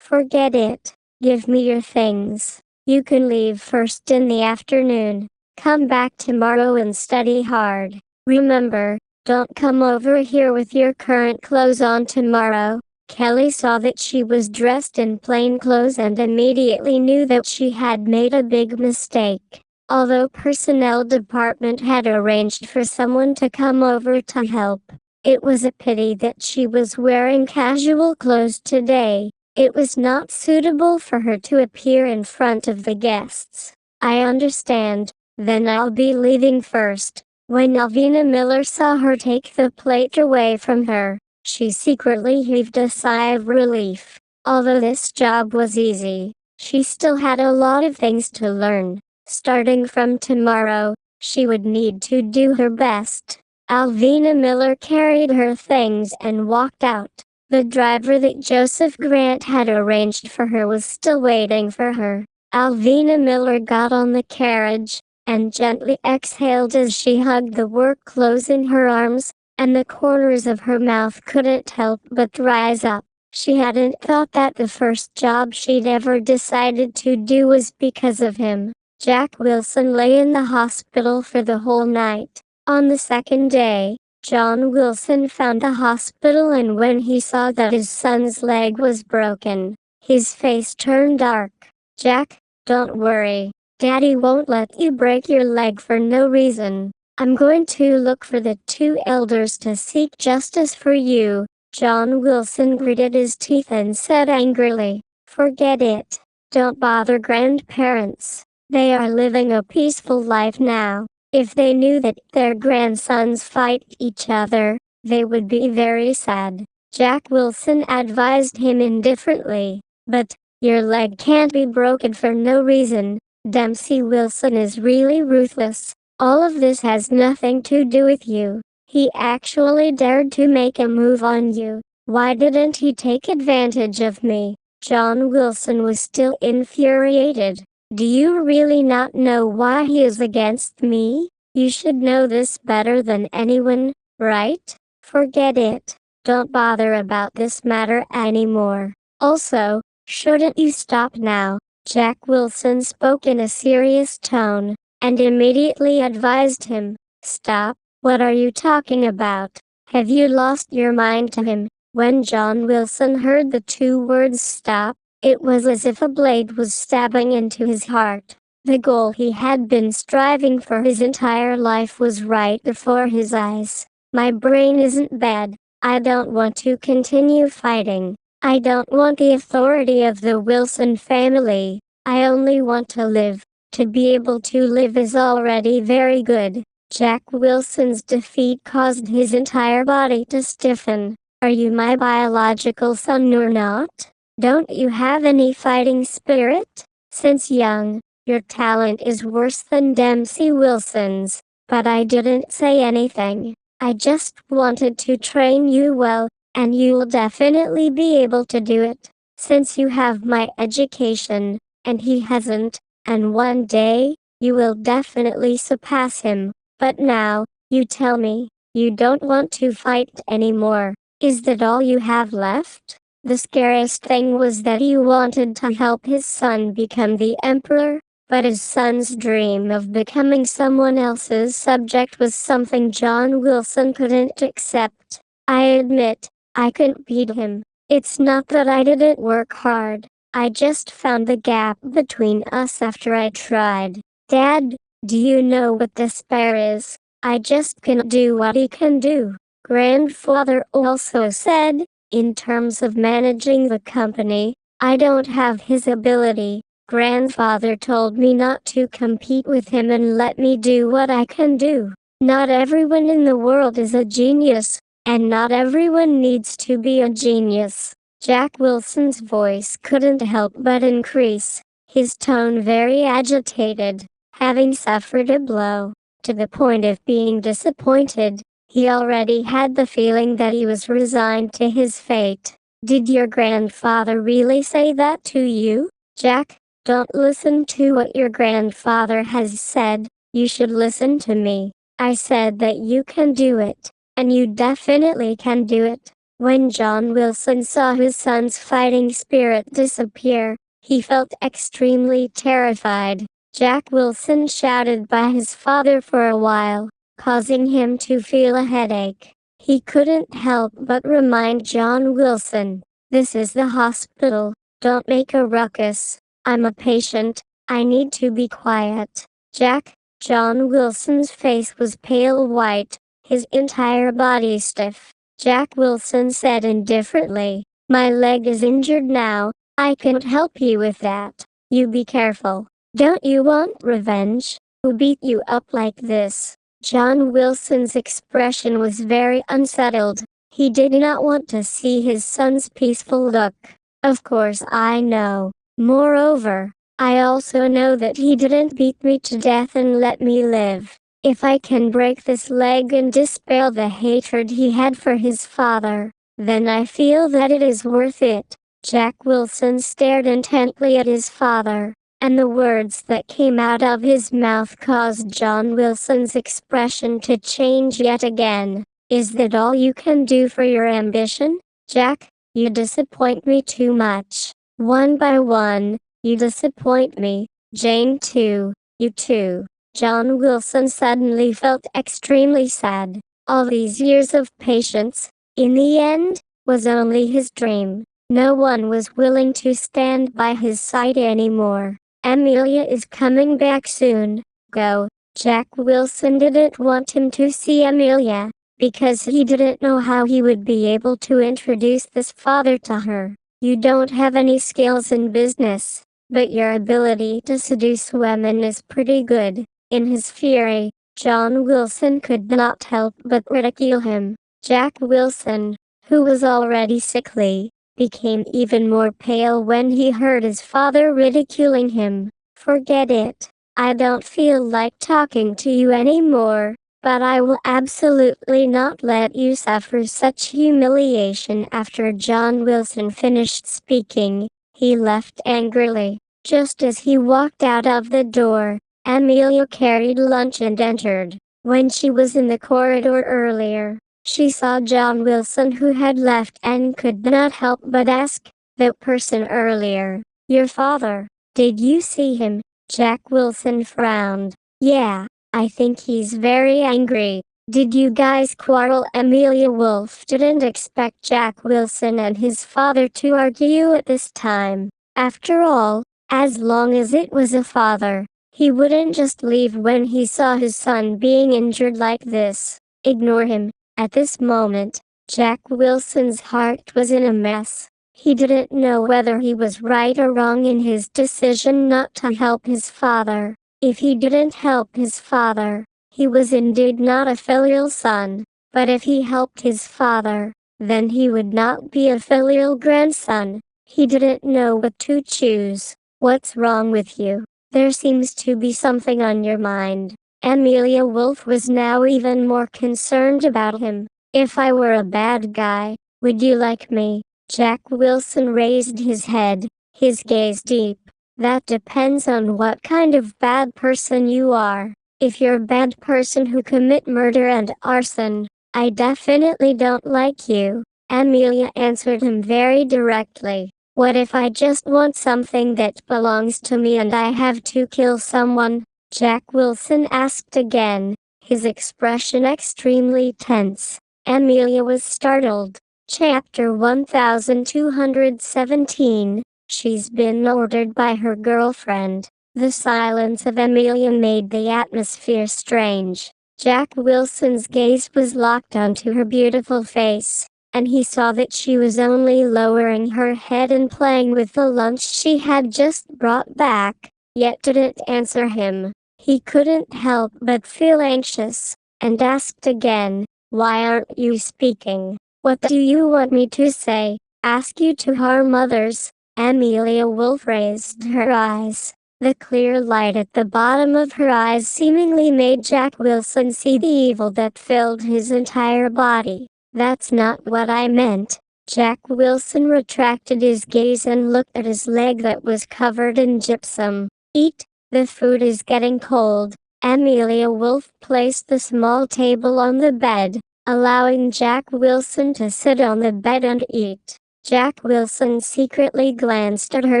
Forget it. Give me your things. You can leave first in the afternoon. Come back tomorrow and study hard. Remember, don't come over here with your current clothes on tomorrow. Kelly saw that she was dressed in plain clothes and immediately knew that she had made a big mistake. Although personnel department had arranged for someone to come over to help, it was a pity that she was wearing casual clothes today. It was not suitable for her to appear in front of the guests. "I understand. Then I'll be leaving first." When Alvina Miller saw her take the plate away from her, she secretly heaved a sigh of relief. Although this job was easy, she still had a lot of things to learn. Starting from tomorrow, she would need to do her best. Alvina Miller carried her things and walked out. The driver that Joseph Grant had arranged for her was still waiting for her. Alvina Miller got on the carriage and gently exhaled as she hugged the work clothes in her arms, and the corners of her mouth couldn't help but rise up. She hadn't thought that the first job she'd ever decided to do was because of him. Jack Wilson lay in the hospital for the whole night. On the second day, John Wilson found the hospital, and when he saw that his son's leg was broken, his face turned dark. Jack, don't worry. Daddy won't let you break your leg for no reason. I'm going to look for the two elders to seek justice for you. John Wilson gritted his teeth and said angrily, forget it. Don't bother grandparents. They are living a peaceful life now. If they knew that their grandsons fight each other, they would be very sad. Jack Wilson advised him indifferently, but your leg can't be broken for no reason. Dempsey Wilson is really ruthless. All of this has nothing to do with you. He actually dared to make a move on you. Why didn't he take advantage of me? John Wilson was still infuriated. Do you really not know why he is against me? You should know this better than anyone, right? Forget it. Don't bother about this matter anymore. Also, shouldn't you stop now? Jack Wilson spoke in a serious tone, and immediately advised him, stop. What are you talking about? Have you lost your mind to him? When John Wilson heard the two words stop, it was as if a blade was stabbing into his heart. The goal he had been striving for his entire life was right before his eyes. My brain isn't bad. I don't want to continue fighting. I don't want the authority of the Wilson family. I only want to live. To be able to live is already very good. Jack Wilson's defeat caused his entire body to stiffen. Are you my biological son or not? Don't you have any fighting spirit? Since young, your talent is worse than Dempsey Wilson's. But I didn't say anything. I just wanted to train you well, and you'll definitely be able to do it, since you have my education, and he hasn't, and one day, you will definitely surpass him. But now, you tell me, you don't want to fight anymore. Is that all you have left? The scariest thing was that he wanted to help his son become the emperor, but his son's dream of becoming someone else's subject was something John Wilson couldn't accept. I admit, I couldn't beat him. It's not that I didn't work hard. I just found the gap between us after I tried. Dad, do you know what despair is? I just can't do what he can do. Grandfather also said, in terms of managing the company, I don't have his ability. Grandfather told me not to compete with him and let me do what I can do. Not everyone in the world is a genius, and not everyone needs to be a genius. Jack Wilson's voice couldn't help but increase, his tone very agitated, having suffered a blow, to the point of being disappointed. He already had the feeling that he was resigned to his fate. Did your grandfather really say that to you? Jack, don't listen to what your grandfather has said. You should listen to me. I said that you can do it, and you definitely can do it. When John Wilson saw his son's fighting spirit disappear, he felt extremely terrified. Jack Wilson shouted by his father for a while, causing him to feel a headache. He couldn't help but remind John Wilson, this is the hospital. Don't make a ruckus. I'm a patient. I need to be quiet. Jack, John Wilson's face was pale white, his entire body stiff. Jack Wilson said indifferently, my leg is injured now. I can't help you with that. You be careful. Don't you want revenge? Who beat you up like this? John Wilson's expression was very unsettled. He did not want to see his son's peaceful look. Of course I know. Moreover, I also know that he didn't beat me to death and let me live. If I can break this leg and dispel the hatred he had for his father, then I feel that it is worth it. Jack Wilson stared intently at his father, and the words that came out of his mouth caused John Wilson's expression to change yet again. Is that all you can do for your ambition? Jack, you disappoint me too much. One by one, you disappoint me. Jane too. You too. John Wilson suddenly felt extremely sad. All these years of patience, in the end, was only his dream. No one was willing to stand by his side anymore. Amelia is coming back soon. Go. Jack Wilson didn't want him to see Amelia, because he didn't know how he would be able to introduce this father to her. You don't have any skills in business, but your ability to seduce women is pretty good. In his fury, John Wilson could not help but ridicule him. Jack Wilson, who was already sickly, became even more pale when he heard his father ridiculing him. Forget it. I don't feel like talking to you anymore, but I will absolutely not let you suffer such humiliation. After John Wilson finished speaking, he left angrily. Just as he walked out of the door, Amelia carried lunch and entered. When she was in the corridor earlier, she saw John Wilson, who had left, and could not help but ask, "That person earlier, your father, did you see him?" Jack Wilson frowned. "Yeah, I think he's very angry." "Did you guys quarrel?" Amelia Wolf didn't expect Jack Wilson and his father to argue at this time. After all, as long as it was a father, he wouldn't just leave when he saw his son being injured like this. Ignore him. At this moment, Jack Wilson's heart was in a mess. He didn't know whether he was right or wrong in his decision not to help his father. If he didn't help his father, he was indeed not a filial son. But if he helped his father, then he would not be a filial grandson. He didn't know what to choose. "What's wrong with you? There seems to be something on your mind." Amelia Wolf was now even more concerned about him. "If I were a bad guy, would you like me?" Jack Wilson raised his head, his gaze deep. "That depends on what kind of bad person you are. If you're a bad person who commit murder and arson, I definitely don't like you." Amelia answered him very directly. "What if I just want something that belongs to me and I have to kill someone?" Jack Wilson asked again, his expression extremely tense. Amelia was startled. Chapter 1217. She's been ordered by her girlfriend. The silence of Amelia made the atmosphere strange. Jack Wilson's gaze was locked onto her beautiful face, and he saw that she was only lowering her head and playing with the lunch she had just brought back, yet didn't answer him. He couldn't help but feel anxious, and asked again, "Why aren't you speaking? What do you want me to say? Ask you to harm others?" Amelia Wolf raised her eyes. The clear light at the bottom of her eyes seemingly made Jack Wilson see the evil that filled his entire body. "That's not what I meant." Jack Wilson retracted his gaze and looked at his leg that was covered in gypsum. "Eat. The food is getting cold." Amelia Wolf placed the small table on the bed, allowing Jack Wilson to sit on the bed and eat. Jack Wilson secretly glanced at her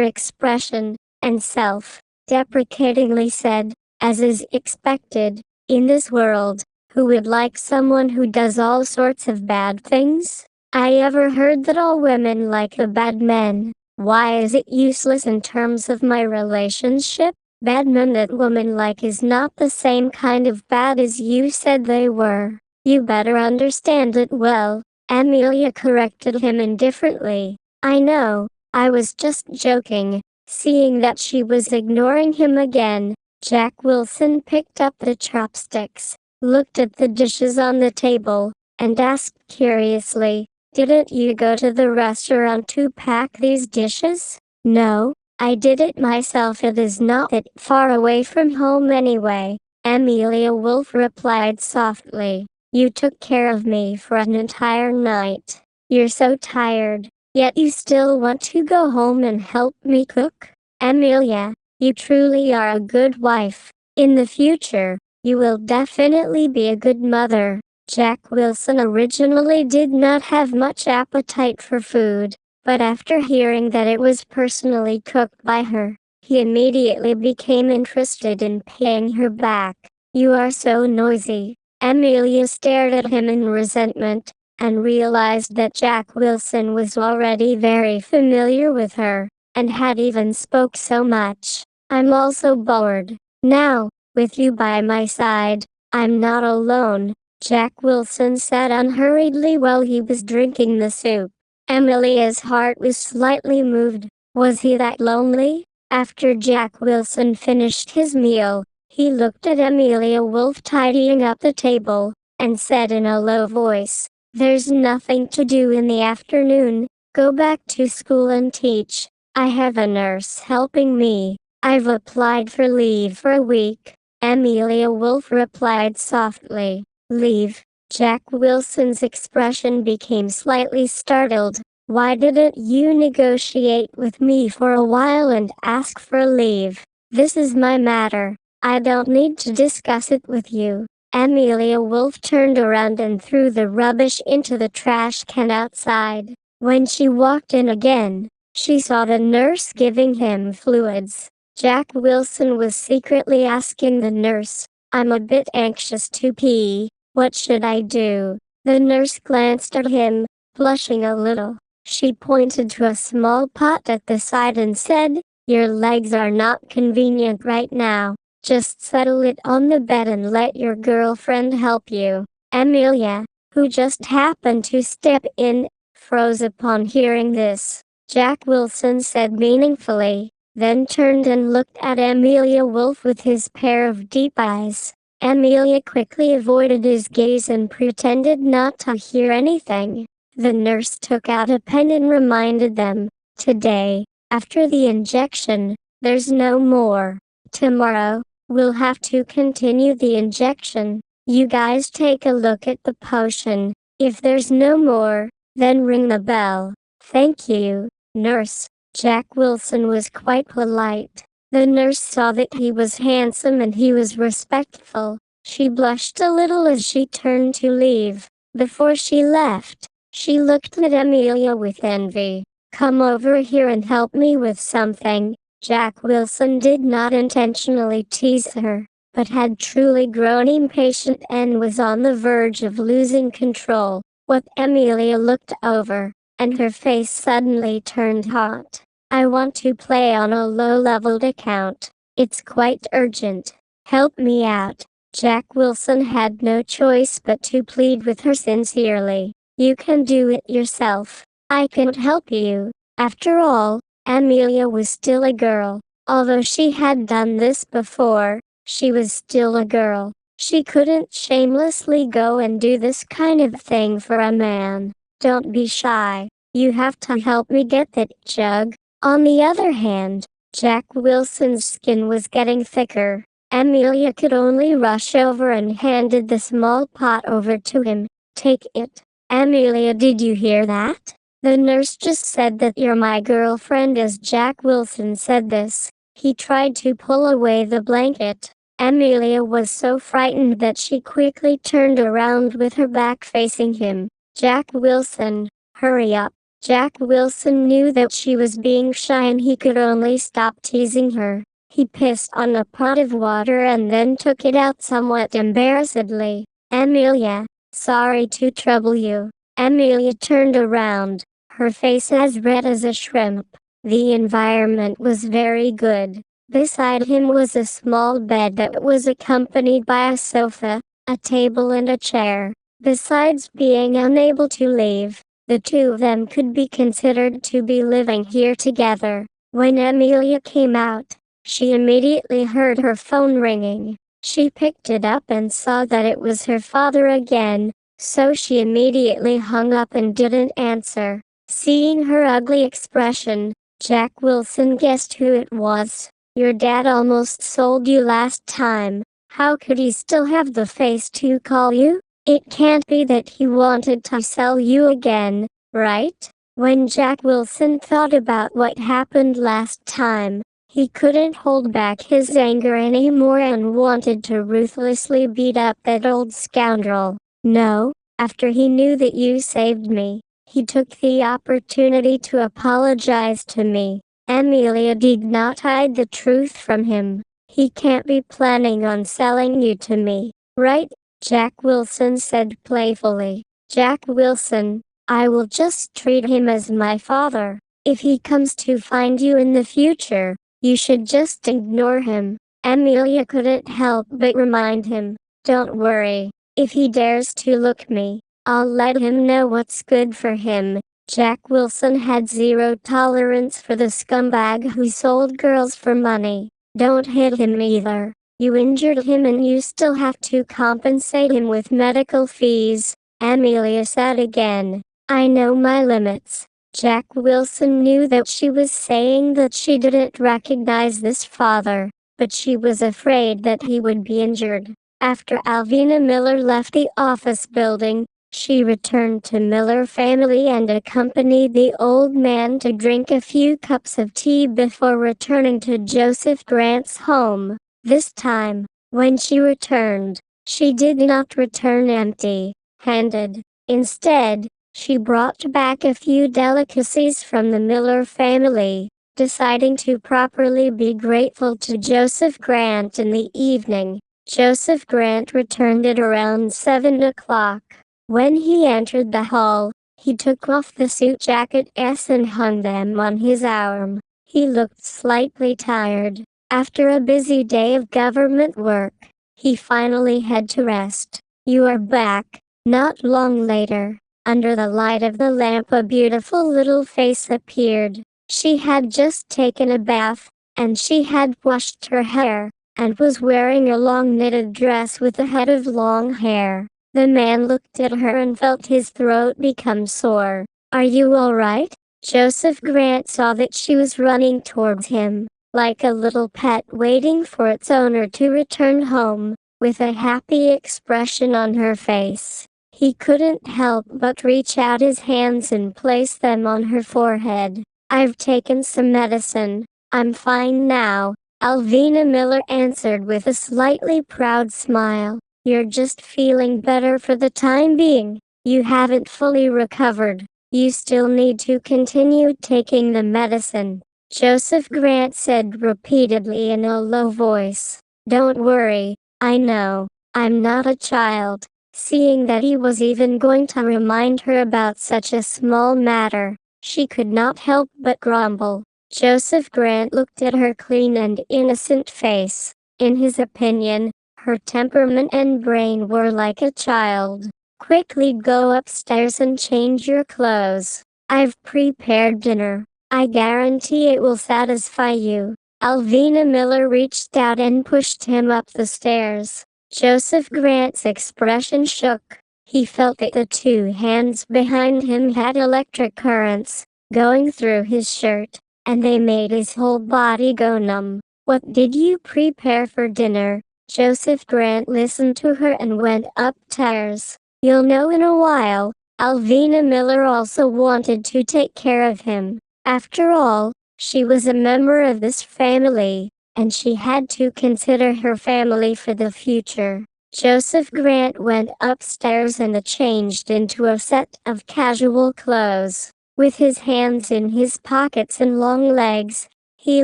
expression, and self-deprecatingly said, as is expected, "In this world, who would like someone who does all sorts of bad things? I ever heard that all women like the bad men. Why is it useless in terms of my relationship? Bad men that women like is not the same kind of bad as you said they were. You better understand it well." Amelia corrected him indifferently. "I know, I was just joking." Seeing that she was ignoring him again, Jack Wilson picked up the chopsticks, looked at the dishes on the table, and asked curiously, "Didn't you go to the restaurant to pack these dishes?" "No, I did it myself. It is not that far away from home anyway," Amelia Wolf replied softly. "You took care of me for an entire night. You're so tired, yet you still want to go home and help me cook? Amelia, you truly are a good wife. In the future, you will definitely be a good mother." Jack Wilson originally did not have much appetite for food, but after hearing that it was personally cooked by her, He immediately became interested in paying her back. You are so noisy. Amelia stared at him in resentment, and realized that Jack Wilson was already very familiar with her, and had even spoke so much. I'm also bored. Now, with you by my side, I'm not alone, Jack Wilson said unhurriedly while he was drinking the soup. Amelia's heart was slightly moved. Was he that lonely? After Jack Wilson finished his meal, he looked at Amelia Wolf tidying up the table, and said in a low voice, "There's nothing to do in the afternoon. Go back to school and teach. I have a nurse helping me. I've applied for leave for a week." Amelia Wolf replied softly, "Leave?" Jack Wilson's expression became slightly startled. "Why didn't you negotiate with me for a while and ask for leave? This is my matter. I don't need to discuss it with you." Amelia Wolf turned around and threw the rubbish into the trash can outside. When she walked in again, she saw the nurse giving him fluids. Jack Wilson was secretly asking the nurse, "I'm a bit anxious to pee. What should I do?" The nurse glanced at him, blushing a little. She pointed to a small pot at the side and said, "Your legs are not convenient right now. Just settle it on the bed and let your girlfriend help you." Amelia, who just happened to step in, froze upon hearing this. Jack Wilson said meaningfully, then turned and looked at Amelia Wolf with his pair of deep eyes. Amelia quickly avoided his gaze and pretended not to hear anything. The nurse took out a pen and reminded them, "Today, after the injection, there's no more. Tomorrow, we'll have to continue the injection. You guys take a look at the potion. If there's no more, then ring the bell." "Thank you, nurse." Jack Wilson was quite polite. The nurse saw that he was handsome and he was respectful. She blushed a little as she turned to leave. Before she left, she looked at Amelia with envy. "Come over here and help me with something." Jack Wilson did not intentionally tease her, but had truly grown impatient and was on the verge of losing control. What Amelia looked over, and her face suddenly turned hot. "I want to play on a low-leveled account. It's quite urgent. Help me out." Jack Wilson had no choice but to plead with her sincerely. "You can do it yourself. I can't help you." After all, Amelia was still a girl. Although she had done this before, she was still a girl. She couldn't shamelessly go and do this kind of thing for a man. "Don't be shy. You have to help me get that jug." On the other hand, Jack Wilson's skin was getting thicker. Amelia could only rush over and handed the small pot over to him. "Take it." "Amelia, did you hear that? The nurse just said that you're my girlfriend." As Jack Wilson said this, he tried to pull away the blanket. Amelia was so frightened that she quickly turned around with her back facing him. "Jack Wilson, hurry up." Jack Wilson knew that she was being shy and he could only stop teasing her. He pissed on a pot of water and then took it out somewhat embarrassedly. "Amelia, sorry to trouble you." Amelia turned around, her face as red as a shrimp. The environment was very good. Beside him was a small bed that was accompanied by a sofa, a table and a chair. Besides being unable to leave, the two of them could be considered to be living here together. When Amelia came out, she immediately heard her phone ringing. She picked it up and saw that it was her father again, so she immediately hung up and didn't answer. Seeing her ugly expression, Jack Wilson guessed who it was. "Your dad almost sold you last time. How could he still have the face to call you? It can't be that he wanted to sell you again, right?" When Jack Wilson thought about what happened last time, he couldn't hold back his anger anymore and wanted to ruthlessly beat up that old scoundrel. "No, after he knew that you saved me, he took the opportunity to apologize to me, Amelia did not hide the truth from him. He can't be planning on selling you to me, right? Jack Wilson said playfully. Jack Wilson, I will just treat him as my father. If he comes to find you in the future, you should just ignore him. Amelia couldn't help but remind him, don't worry, if he dares to look me, I'll let him know what's good for him. Jack Wilson had zero tolerance for the scumbag who sold girls for money. Don't hit him either. You injured him and you still have to compensate him with medical fees, Amelia said again. I know my limits. Jack Wilson knew that she was saying that she didn't recognize this father, but she was afraid that he would be injured. After Alvina Miller left the office building, she returned to Miller family and accompanied the old man to drink a few cups of tea before returning to Joseph Grant's home. This time, when she returned, she did not return empty-handed. Instead, she brought back a few delicacies from the Miller family, deciding to properly be grateful to Joseph Grant in the evening. Joseph Grant returned at around 7 o'clock. When he entered the hall, he took off the suit jackets and hung them on his arm. He looked slightly tired. After a busy day of government work, he finally had to rest. You are back. Not long later, under the light of the lamp, a beautiful little face appeared. She had just taken a bath, and she had washed her hair, and was wearing a long knitted dress with a head of long hair. The man looked at her and felt his throat become sore. Are you all right? Joseph Grant saw that she was running towards him, like a little pet waiting for its owner to return home, with a happy expression on her face. He couldn't help but reach out his hands and place them on her forehead. I've taken some medicine. I'm fine now, Alvina Miller answered with a slightly proud smile. You're just feeling better for the time being. You haven't fully recovered. You still need to continue taking the medicine, Joseph Grant said repeatedly in a low voice. Don't worry, I know. I'm not a child. Seeing that he was even going to remind her about such a small matter, she could not help but grumble. Joseph Grant looked at her clean and innocent face. In his opinion, her temperament and brain were like a child. Quickly go upstairs and change your clothes. I've prepared dinner. I guarantee it will satisfy you. Alvina Miller reached out and pushed him up the stairs. Joseph Grant's expression shook. He felt that the two hands behind him had electric currents going through his shirt, and they made his whole body go numb. What did you prepare for dinner? Joseph Grant listened to her and went upstairs. You'll know in a while. Alvina Miller also wanted to take care of him. After all, she was a member of this family, and she had to consider her family for the future. Joseph Grant went upstairs and changed into a set of casual clothes. With his hands in his pockets and long legs, he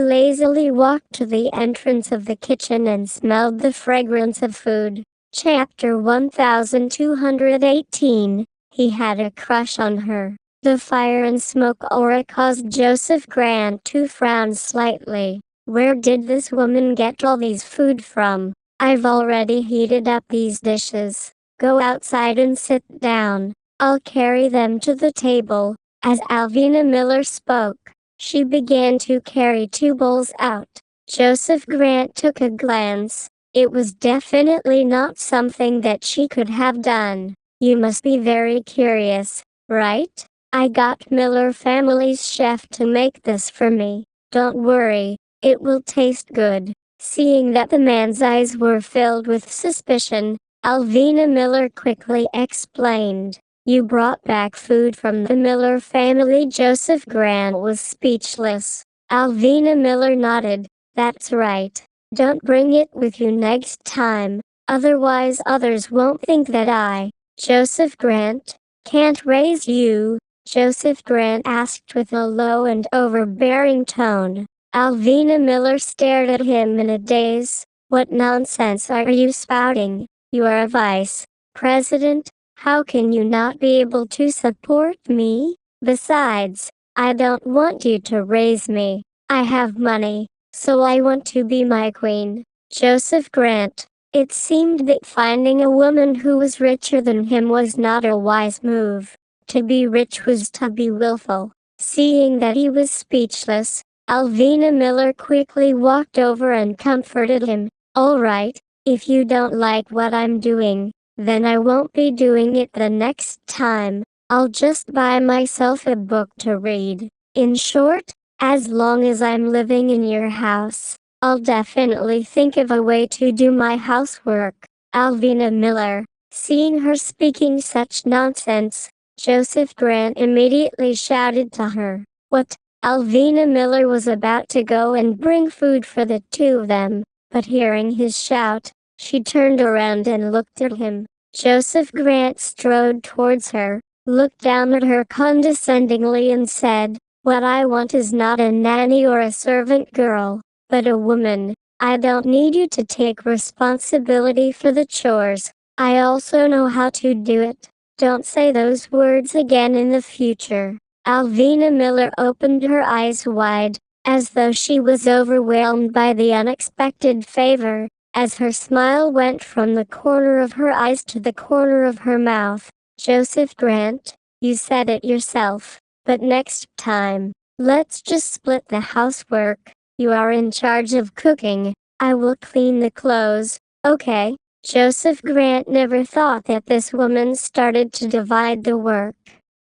lazily walked to the entrance of the kitchen and smelled the fragrance of food. Chapter 1218. He had a crush on her. The fire and smoke aura caused Joseph Grant to frown slightly. Where did this woman get all these food from? I've already heated up these dishes. Go outside and sit down. I'll carry them to the table. As Alvina Miller spoke, she began to carry two bowls out. Joseph Grant took a glance. It was definitely not something that she could have done. You must be very curious, right? I got Miller family's chef to make this for me. Don't worry, it will taste good. Seeing that the man's eyes were filled with suspicion, Alvina Miller quickly explained. You brought back food from the Miller family. Joseph Grant was speechless. Alvina Miller nodded. That's right. Don't bring it with you next time, otherwise others won't think that I, Joseph Grant, can't raise you. Joseph Grant asked with a low and overbearing tone. Alvina Miller stared at him in a daze. What nonsense are you spouting? You are a vice president. How can you not be able to support me? Besides, I don't want you to raise me. I have money, so I want to be my queen. Joseph Grant. It seemed that finding a woman who was richer than him was not a wise move. To be rich was to be willful. Seeing that he was speechless, Alvina Miller quickly walked over and comforted him. All right, if you don't like what I'm doing, then I won't be doing it the next time. I'll just buy myself a book to read. In short, as long as I'm living in your house, I'll definitely think of a way to do my housework. Alvina Miller. Seeing her speaking such nonsense, Joseph Grant immediately shouted to her. What? Alvina Miller was about to go and bring food for the two of them, but hearing his shout, she turned around and looked at him. Joseph Grant strode towards her, looked down at her condescendingly and said, "What I want is not a nanny or a servant girl, but a woman. I don't need you to take responsibility for the chores. I also know how to do it. Don't say those words again in the future." Alvina Miller opened her eyes wide, as though she was overwhelmed by the unexpected favor, as her smile went from the corner of her eyes to the corner of her mouth. Joseph Grant, you said it yourself, but next time, let's just split the housework. You are in charge of cooking. I will clean the clothes, okay? Joseph Grant never thought that this woman started to divide the work.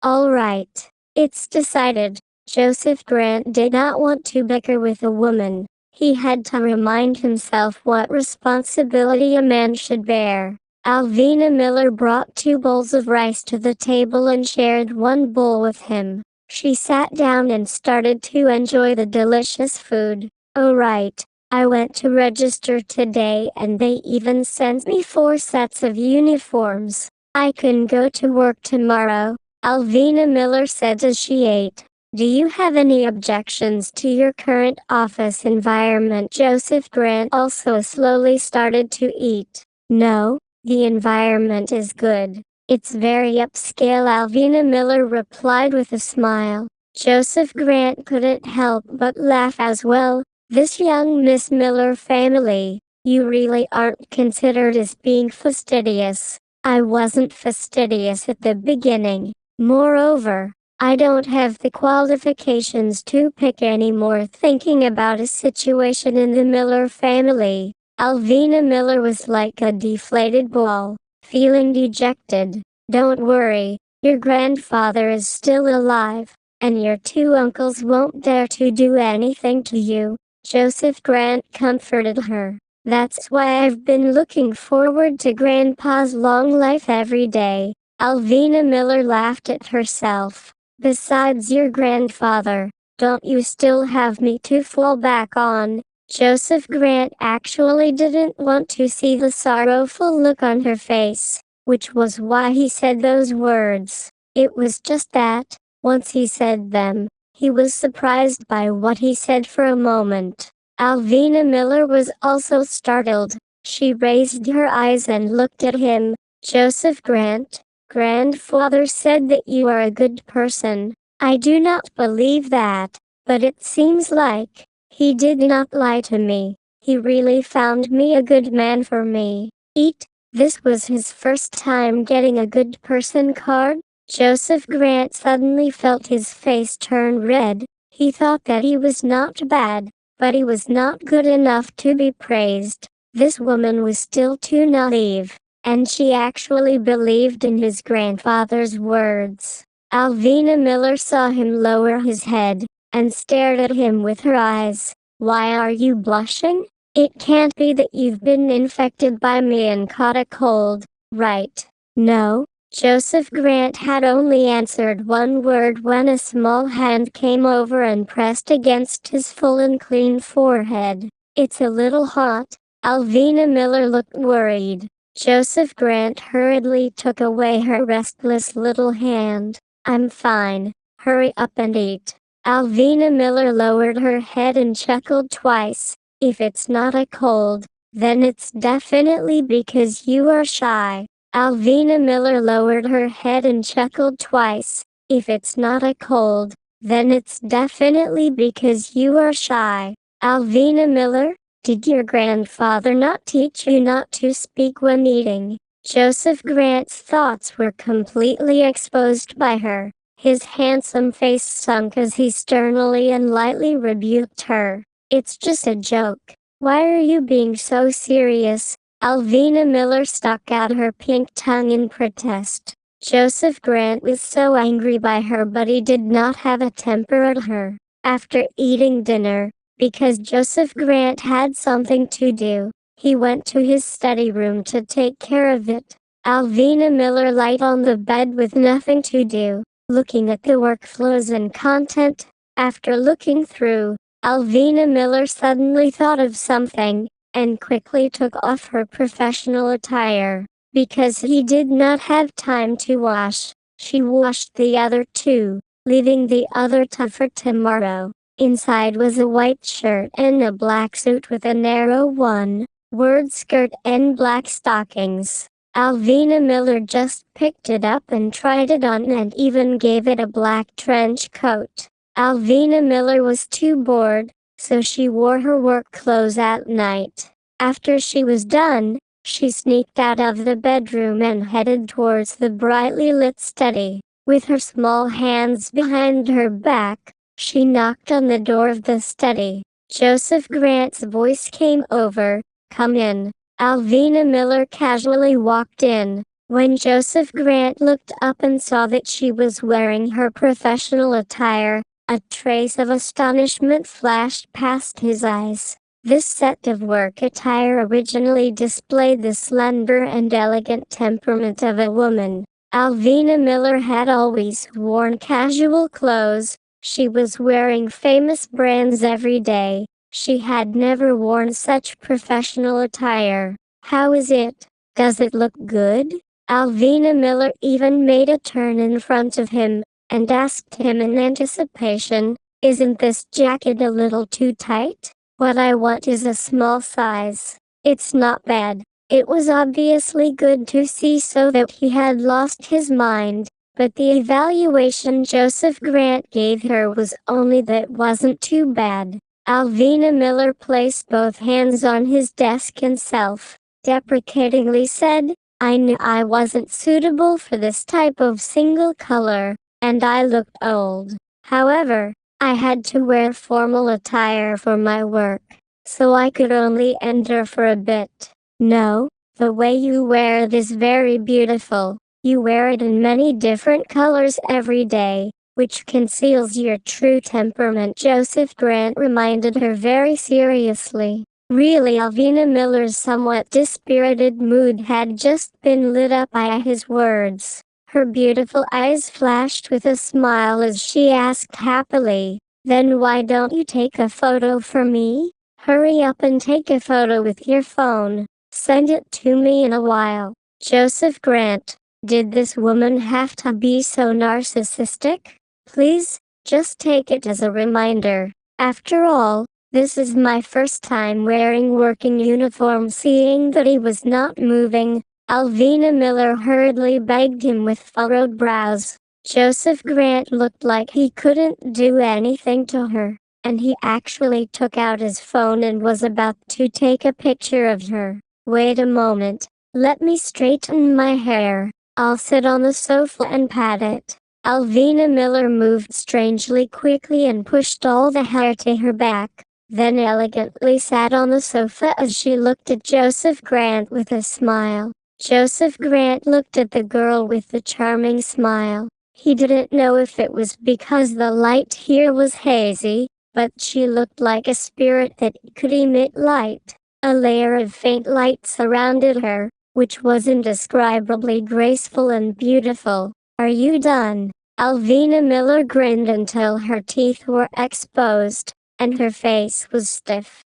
All right. It's decided. Joseph Grant did not want to bicker with a woman. He had to remind himself what responsibility a man should bear. Alvina Miller brought 2 bowls of rice to the table and shared one bowl with him. She sat down and started to enjoy the delicious food. Oh right, I went to register today and they even sent me 4 sets of uniforms. I can go to work tomorrow, Alvina Miller said as she ate. Do you have any objections to your current office environment? Joseph Grant also slowly started to eat. No, the environment is good. It's very upscale, Alvina Miller replied with a smile. Joseph Grant couldn't help but laugh as well. This young Miss Miller family, you really aren't considered as being fastidious. I wasn't fastidious at the beginning. Moreover, I don't have the qualifications to pick anymore. Thinking about a situation in the Miller family, Alvina Miller was like a deflated ball, feeling dejected. Don't worry, your grandfather is still alive, and your 2 uncles won't dare to do anything to you. Joseph Grant comforted her. That's why I've been looking forward to Grandpa's long life every day. Alvina Miller laughed at herself. Besides your grandfather, don't you still have me to fall back on? Joseph Grant actually didn't want to see the sorrowful look on her face, which was why he said those words. It was just that, once he said them, he was surprised by what he said for a moment. Alvina Miller was also startled. She raised her eyes and looked at him. Joseph Grant, grandfather said that you are a good person. I do not believe that, but it seems like he did not lie to me. He really found me a good man for me. Eat. This was his first time getting a good person card. Joseph Grant suddenly felt his face turn red. He thought that he was not bad, but he was not good enough to be praised. This woman was still too naive, and she actually believed in his grandfather's words. Alvina Miller saw him lower his head, and stared at him with her eyes. Why are you blushing? It can't be that you've been infected by me and caught a cold, right? No. Joseph Grant had only answered one word when a small hand came over and pressed against his full and clean forehead. It's a little hot. Alvina Miller looked worried. Joseph Grant hurriedly took away her restless little hand. I'm fine. Hurry up and eat. Alvina Miller lowered her head and chuckled twice. If it's not a cold, then it's definitely because you are shy. Alvina Miller lowered her head and chuckled twice. If it's not a cold, then it's definitely because you are shy. Alvina Miller, did your grandfather not teach you not to speak when eating? Joseph Grant's thoughts were completely exposed by her. His handsome face sunk as he sternly and lightly rebuked her. It's just a joke. Why are you being so serious? Alvina Miller stuck out her pink tongue in protest. Joseph Grant was so angry by her, but he did not have a temper at her. After eating dinner, because Joseph Grant had something to do, he went to his study room to take care of it. Alvina Miller lay on the bed with nothing to do, looking at the workflows and content. After looking through, Alvina Miller suddenly thought of something, and quickly took off her professional attire. Because he did not have time to wash, she washed the other two, leaving the other two for tomorrow. Inside was a white shirt and a black suit with a narrow one-word skirt and black stockings. Alvina Miller just picked it up and tried it on and even gave it a black trench coat. Alvina Miller was too bored, so she wore her work clothes at night. After she was done, she sneaked out of the bedroom and headed towards the brightly lit study. With her small hands behind her back, she knocked on the door of the study. Joseph Grant's voice came over. Come in. Alvina Miller casually walked in. When Joseph Grant looked up and saw that she was wearing her professional attire, a trace of astonishment flashed past his eyes. This set of work attire originally displayed the slender and elegant temperament of a woman. Alvina Miller had always worn casual clothes. She was wearing famous brands every day. She had never worn such professional attire. How is it? Does it look good? Alvina Miller even made a turn in front of him, and asked him in anticipation, isn't this jacket a little too tight? What I want is a small size. It's not bad. It was obviously good to see so that he had lost his mind, but the evaluation Joseph Grant gave her was only that wasn't too bad. Alvina Miller placed both hands on his desk and self-deprecatingly said, I knew I wasn't suitable for this type of single color, and I looked old. However, I had to wear formal attire for my work, so I could only enter for a bit. No, the way you wear it is very beautiful. You wear it in many different colors every day, which conceals your true temperament. Joseph Grant reminded her very seriously. Really, Alvina Miller's somewhat dispirited mood had just been lit up by his words. Her beautiful eyes flashed with a smile as she asked happily, then why don't you take a photo for me? Hurry up and take a photo with your phone. Send it to me in a while. Joseph Grant, did this woman have to be so narcissistic? Please, just take it as a reminder. After all, this is my first time wearing working uniform. Seeing that he was not moving, Alvina Miller hurriedly begged him with furrowed brows. Joseph Grant looked like he couldn't do anything to her, and he actually took out his phone and was about to take a picture of her. Wait a moment, let me straighten my hair. I'll sit on the sofa and pat it. Alvina Miller moved strangely quickly and pushed all the hair to her back, then elegantly sat on the sofa as she looked at Joseph Grant with a smile. Joseph Grant looked at the girl with the charming smile. He didn't know if it was because the light here was hazy, but she looked like a spirit that could emit light. A layer of faint light surrounded her, which was indescribably graceful and beautiful. Are you done? Alvina Miller grinned until her teeth were exposed, and her face was stiff.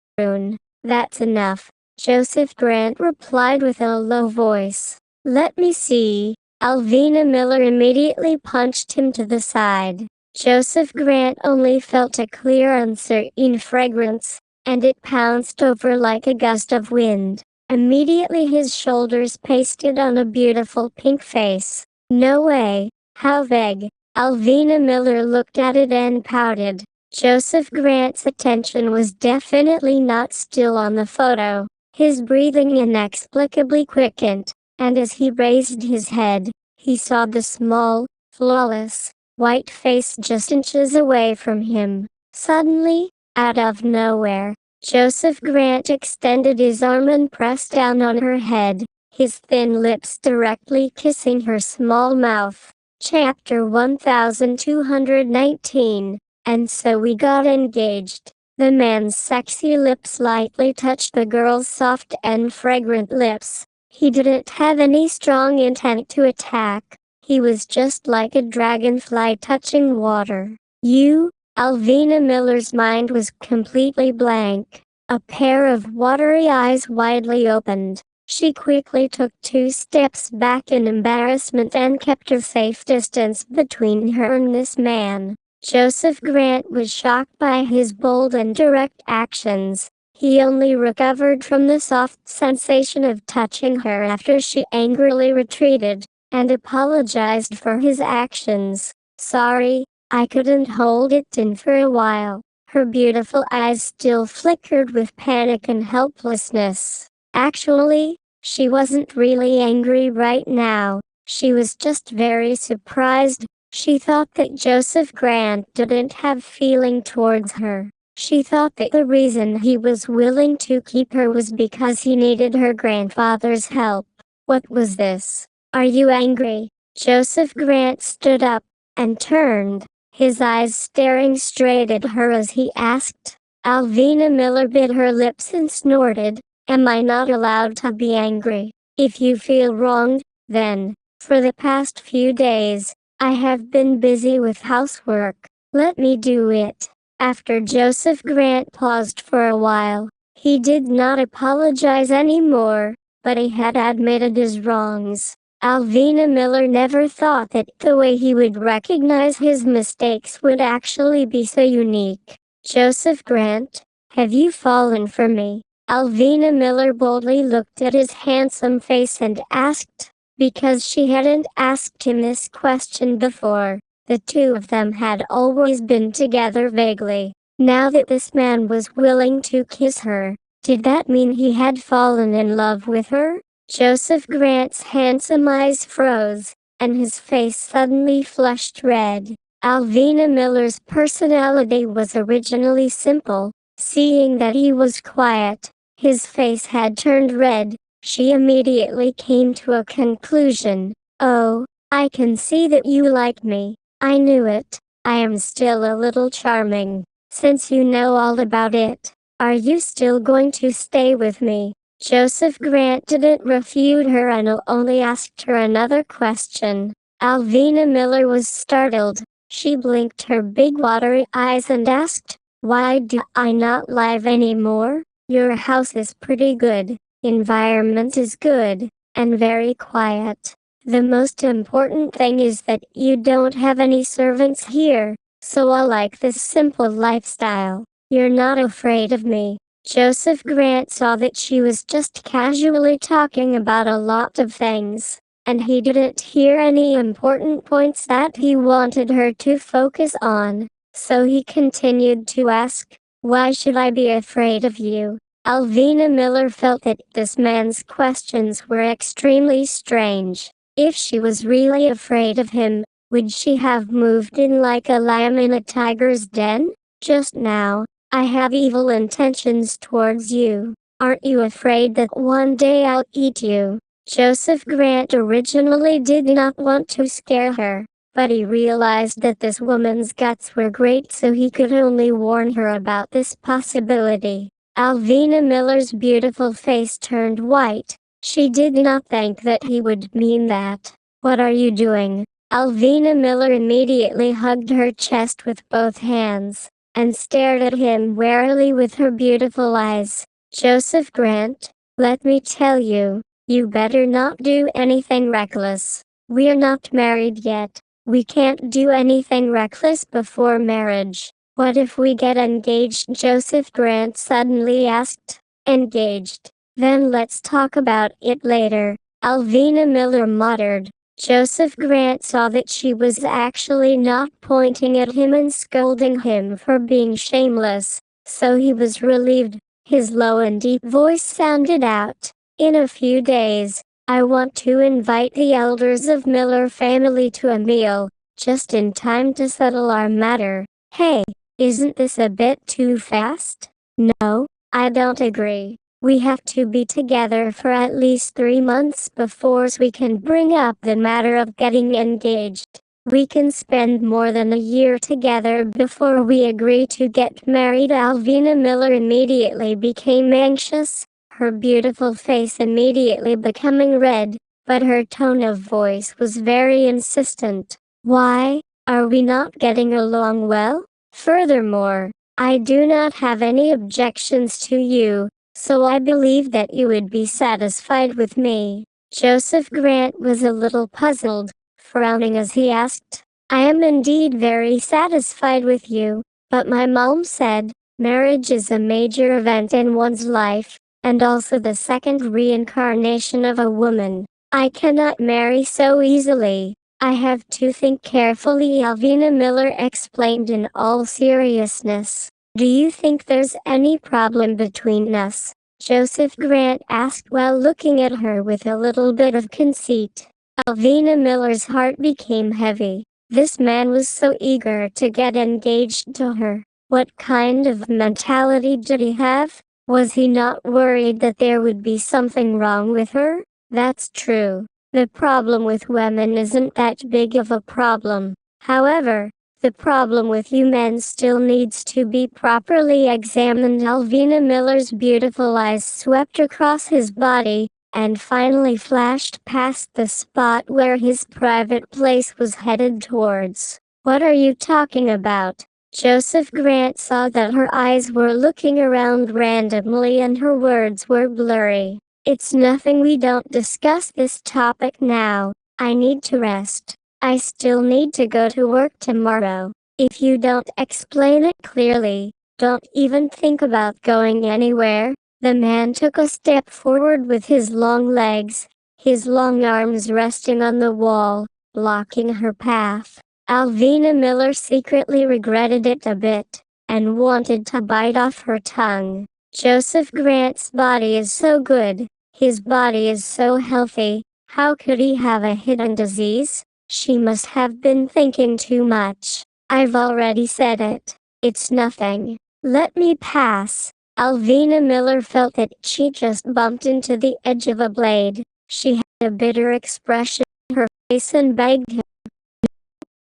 That's enough, Joseph Grant replied with a low voice. Let me see. Alvina Miller immediately punched him to the side. Joseph Grant only felt a clear uncertain fragrance, and it pounced over like a gust of wind. Immediately his shoulders pasted on a beautiful pink face. No way. How vague. Alvina Miller looked at it and pouted. Joseph Grant's attention was definitely not still on the photo. His breathing inexplicably quickened, and as he raised his head, he saw the small, flawless, white face just inches away from him. Suddenly, out of nowhere, Joseph Grant extended his arm and pressed down on her head, his thin lips directly kissing her small mouth. Chapter 1219. And so we got engaged. The man's sexy lips lightly touched the girl's soft and fragrant lips. He didn't have any strong intent to attack. He was just like a dragonfly touching water. Alvina Miller's mind was completely blank. A pair of watery eyes widely opened. She quickly took 2 steps back in embarrassment and kept a safe distance between her and this man. Joseph Grant was shocked by his bold and direct actions. He only recovered from the soft sensation of touching her after she angrily retreated, and apologized for his actions. Sorry, I couldn't hold it in for a while. Her beautiful eyes still flickered with panic and helplessness. Actually, she wasn't really angry right now. She was just very surprised. She thought that Joseph Grant didn't have feeling towards her. She thought that the reason he was willing to keep her was because he needed her grandfather's help. What was this? Are you angry? Joseph Grant stood up and turned, his eyes staring straight at her as he asked. Alvina Miller bit her lips and snorted. Am I not allowed to be angry? If you feel wronged, then, for the past few days, I have been busy with housework. Let me do it. After Joseph Grant paused for a while, he did not apologize anymore, but he had admitted his wrongs. Alvina Miller never thought that the way he would recognize his mistakes would actually be so unique. Joseph Grant, have you fallen for me? Alvina Miller boldly looked at his handsome face and asked, because she hadn't asked him this question before. The two of them had always been together vaguely. Now that this man was willing to kiss her, did that mean he had fallen in love with her? Joseph Grant's handsome eyes froze, and his face suddenly flushed red. Alvina Miller's personality was originally simple. Seeing that he was quiet, his face had turned red. She immediately came to a conclusion. Oh, I can see that you like me. I knew it. I am still a little charming. Since you know all about it, are you still going to stay with me? Joseph Grant didn't refute her and only asked her another question. Alvina Miller was startled. She blinked her big watery eyes and asked, why do I not live anymore? Your house is pretty good. Environment is good, and very quiet. The most important thing is that you don't have any servants here, so I like this simple lifestyle. You're not afraid of me. Joseph Grant saw that she was just casually talking about a lot of things, and he didn't hear any important points that he wanted her to focus on, so he continued to ask, why should I be afraid of you? Alvina Miller felt that this man's questions were extremely strange. If she was really afraid of him, would she have moved in like a lion in a tiger's den? Just now, I have evil intentions towards you. Aren't you afraid that one day I'll eat you? Joseph Grant originally did not want to scare her, but he realized that this woman's guts were great, so he could only warn her about this possibility. Alvina Miller's beautiful face turned white. She did not think that he would mean that. What are you doing? Alvina Miller immediately hugged her chest with both hands, and stared at him warily with her beautiful eyes. Joseph Grant, let me tell you, you better not do anything reckless. We're not married yet. We can't do anything reckless before marriage. What if we get engaged? Joseph Grant suddenly asked. Engaged? Then let's talk about it later, Alvina Miller muttered. Joseph Grant saw that she was actually not pointing at him and scolding him for being shameless, so he was relieved. His low and deep voice sounded out. In a few days, I want to invite the elders of Miller family to a meal, just in time to settle our matter. Hey, isn't this a bit too fast? No, I don't agree. We have to be together for at least 3 months before we can bring up the matter of getting engaged. We can spend more than a year together before we agree to get married. Alvina Miller immediately became anxious, her beautiful face immediately becoming red, but her tone of voice was very insistent. Why, are we not getting along well? Furthermore, I do not have any objections to you, so I believe that you would be satisfied with me. Joseph Grant was a little puzzled, frowning as he asked, I am indeed very satisfied with you, but my mom said, marriage is a major event in one's life, and also the second reincarnation of a woman. I cannot marry so easily. I have to think carefully, Alvina Miller explained in all seriousness. Do you think there's any problem between us? Joseph Grant asked while looking at her with a little bit of conceit. Alvina Miller's heart became heavy. This man was so eager to get engaged to her. What kind of mentality did he have? Was he not worried that there would be something wrong with her? That's true. The problem with women isn't that big of a problem. However, the problem with you men still needs to be properly examined. Alvina Miller's beautiful eyes swept across his body, and finally flashed past the spot where his private place was headed towards. What are you talking about? Joseph Grant saw that her eyes were looking around randomly and her words were blurry. It's nothing, we don't discuss this topic now. I need to rest. I still need to go to work tomorrow. If you don't explain it clearly, don't even think about going anywhere. The man took a step forward with his long legs, his long arms resting on the wall, blocking her path. Alvina Miller secretly regretted it a bit, and wanted to bite off her tongue. Joseph Grant's body is so good. His body is so healthy. How could he have a hidden disease? She must have been thinking too much. I've already said it. It's nothing. Let me pass. Alvina Miller felt that she just bumped into the edge of a blade. She had a bitter expression on her face and begged him.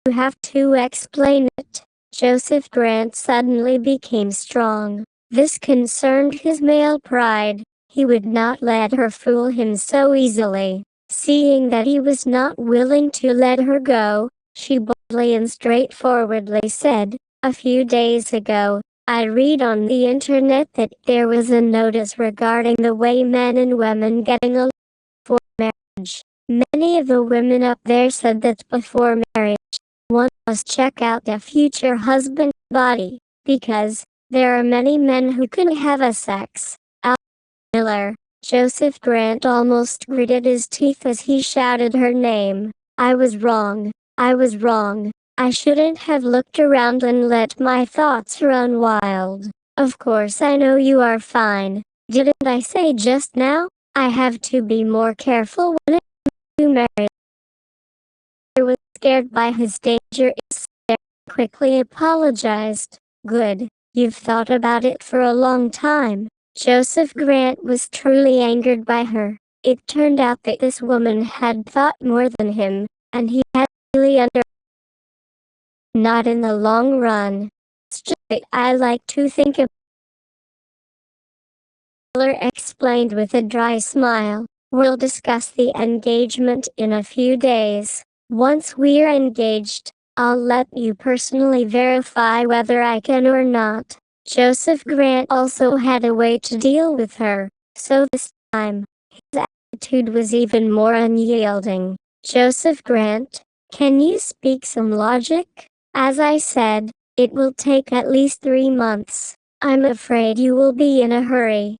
You have to explain it. Joseph Grant suddenly became strong. This concerned his male pride. He would not let her fool him so easily. Seeing that he was not willing to let her go, she boldly and straightforwardly said, a few days ago, I read on the internet that there was a notice regarding the way men and women getting along for marriage. Many of the women up there said that before marriage, one must check out the future husband's body, because there are many men who can have a sex. Miller. Joseph Grant almost gritted his teeth as he shouted her name. I was wrong. I was wrong. I shouldn't have looked around and let my thoughts run wild. Of course I know you are fine. Didn't I say just now? I have to be more careful when I do marry. I was scared by his danger. Quickly apologized. Good. You've thought about it for a long time. Joseph Grant was truly angered by her. It turned out that this woman had thought more than him, and he had really not in the long run. It's just that I like to think of, Miller explained with a dry smile. We'll discuss the engagement in a few days. Once we're engaged, I'll let you personally verify whether I can or not. Joseph Grant also had a way to deal with her, so this time, his attitude was even more unyielding. Joseph Grant, can you speak some logic? As I said, it will take at least 3 months. I'm afraid you will be in a hurry.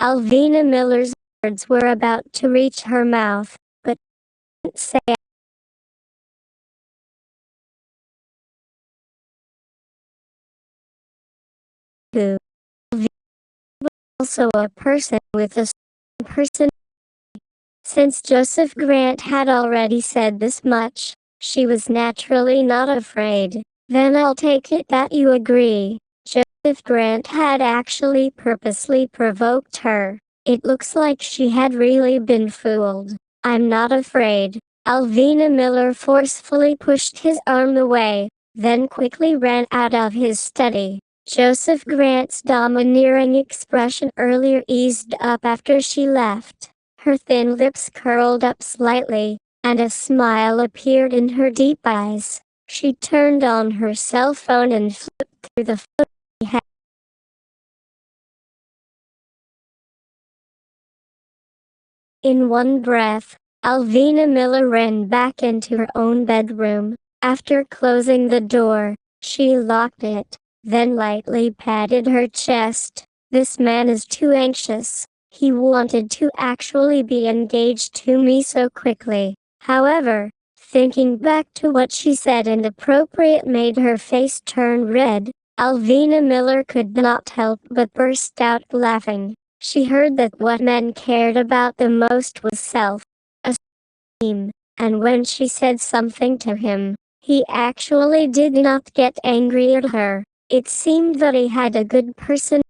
Alvina Miller's words were about to reach her mouth, but didn't say who. Alvina was also a person with a person. Since Joseph Grant had already said this much, she was naturally not afraid. Then I'll take it that you agree. Joseph Grant had actually purposely provoked her. It looks like she had really been fooled. I'm not afraid. Alvina Miller forcefully pushed his arm away, then quickly ran out of his study. Joseph Grant's domineering expression earlier eased up after she left. Her thin lips curled up slightly, and a smile appeared in her deep eyes. She turned on her cell phone and flipped through the photos she had. In one breath, Alvina Miller ran back into her own bedroom. After closing the door, she locked it, then lightly patted her chest. This man is too anxious. He wanted to actually be engaged to me so quickly. However, thinking back to what she said inappropriate made her face turn red. Alvina Miller could not help but burst out laughing. She heard that what men cared about the most was self-esteem, and when she said something to him, he actually did not get angry at her. It seemed that he had a good personality.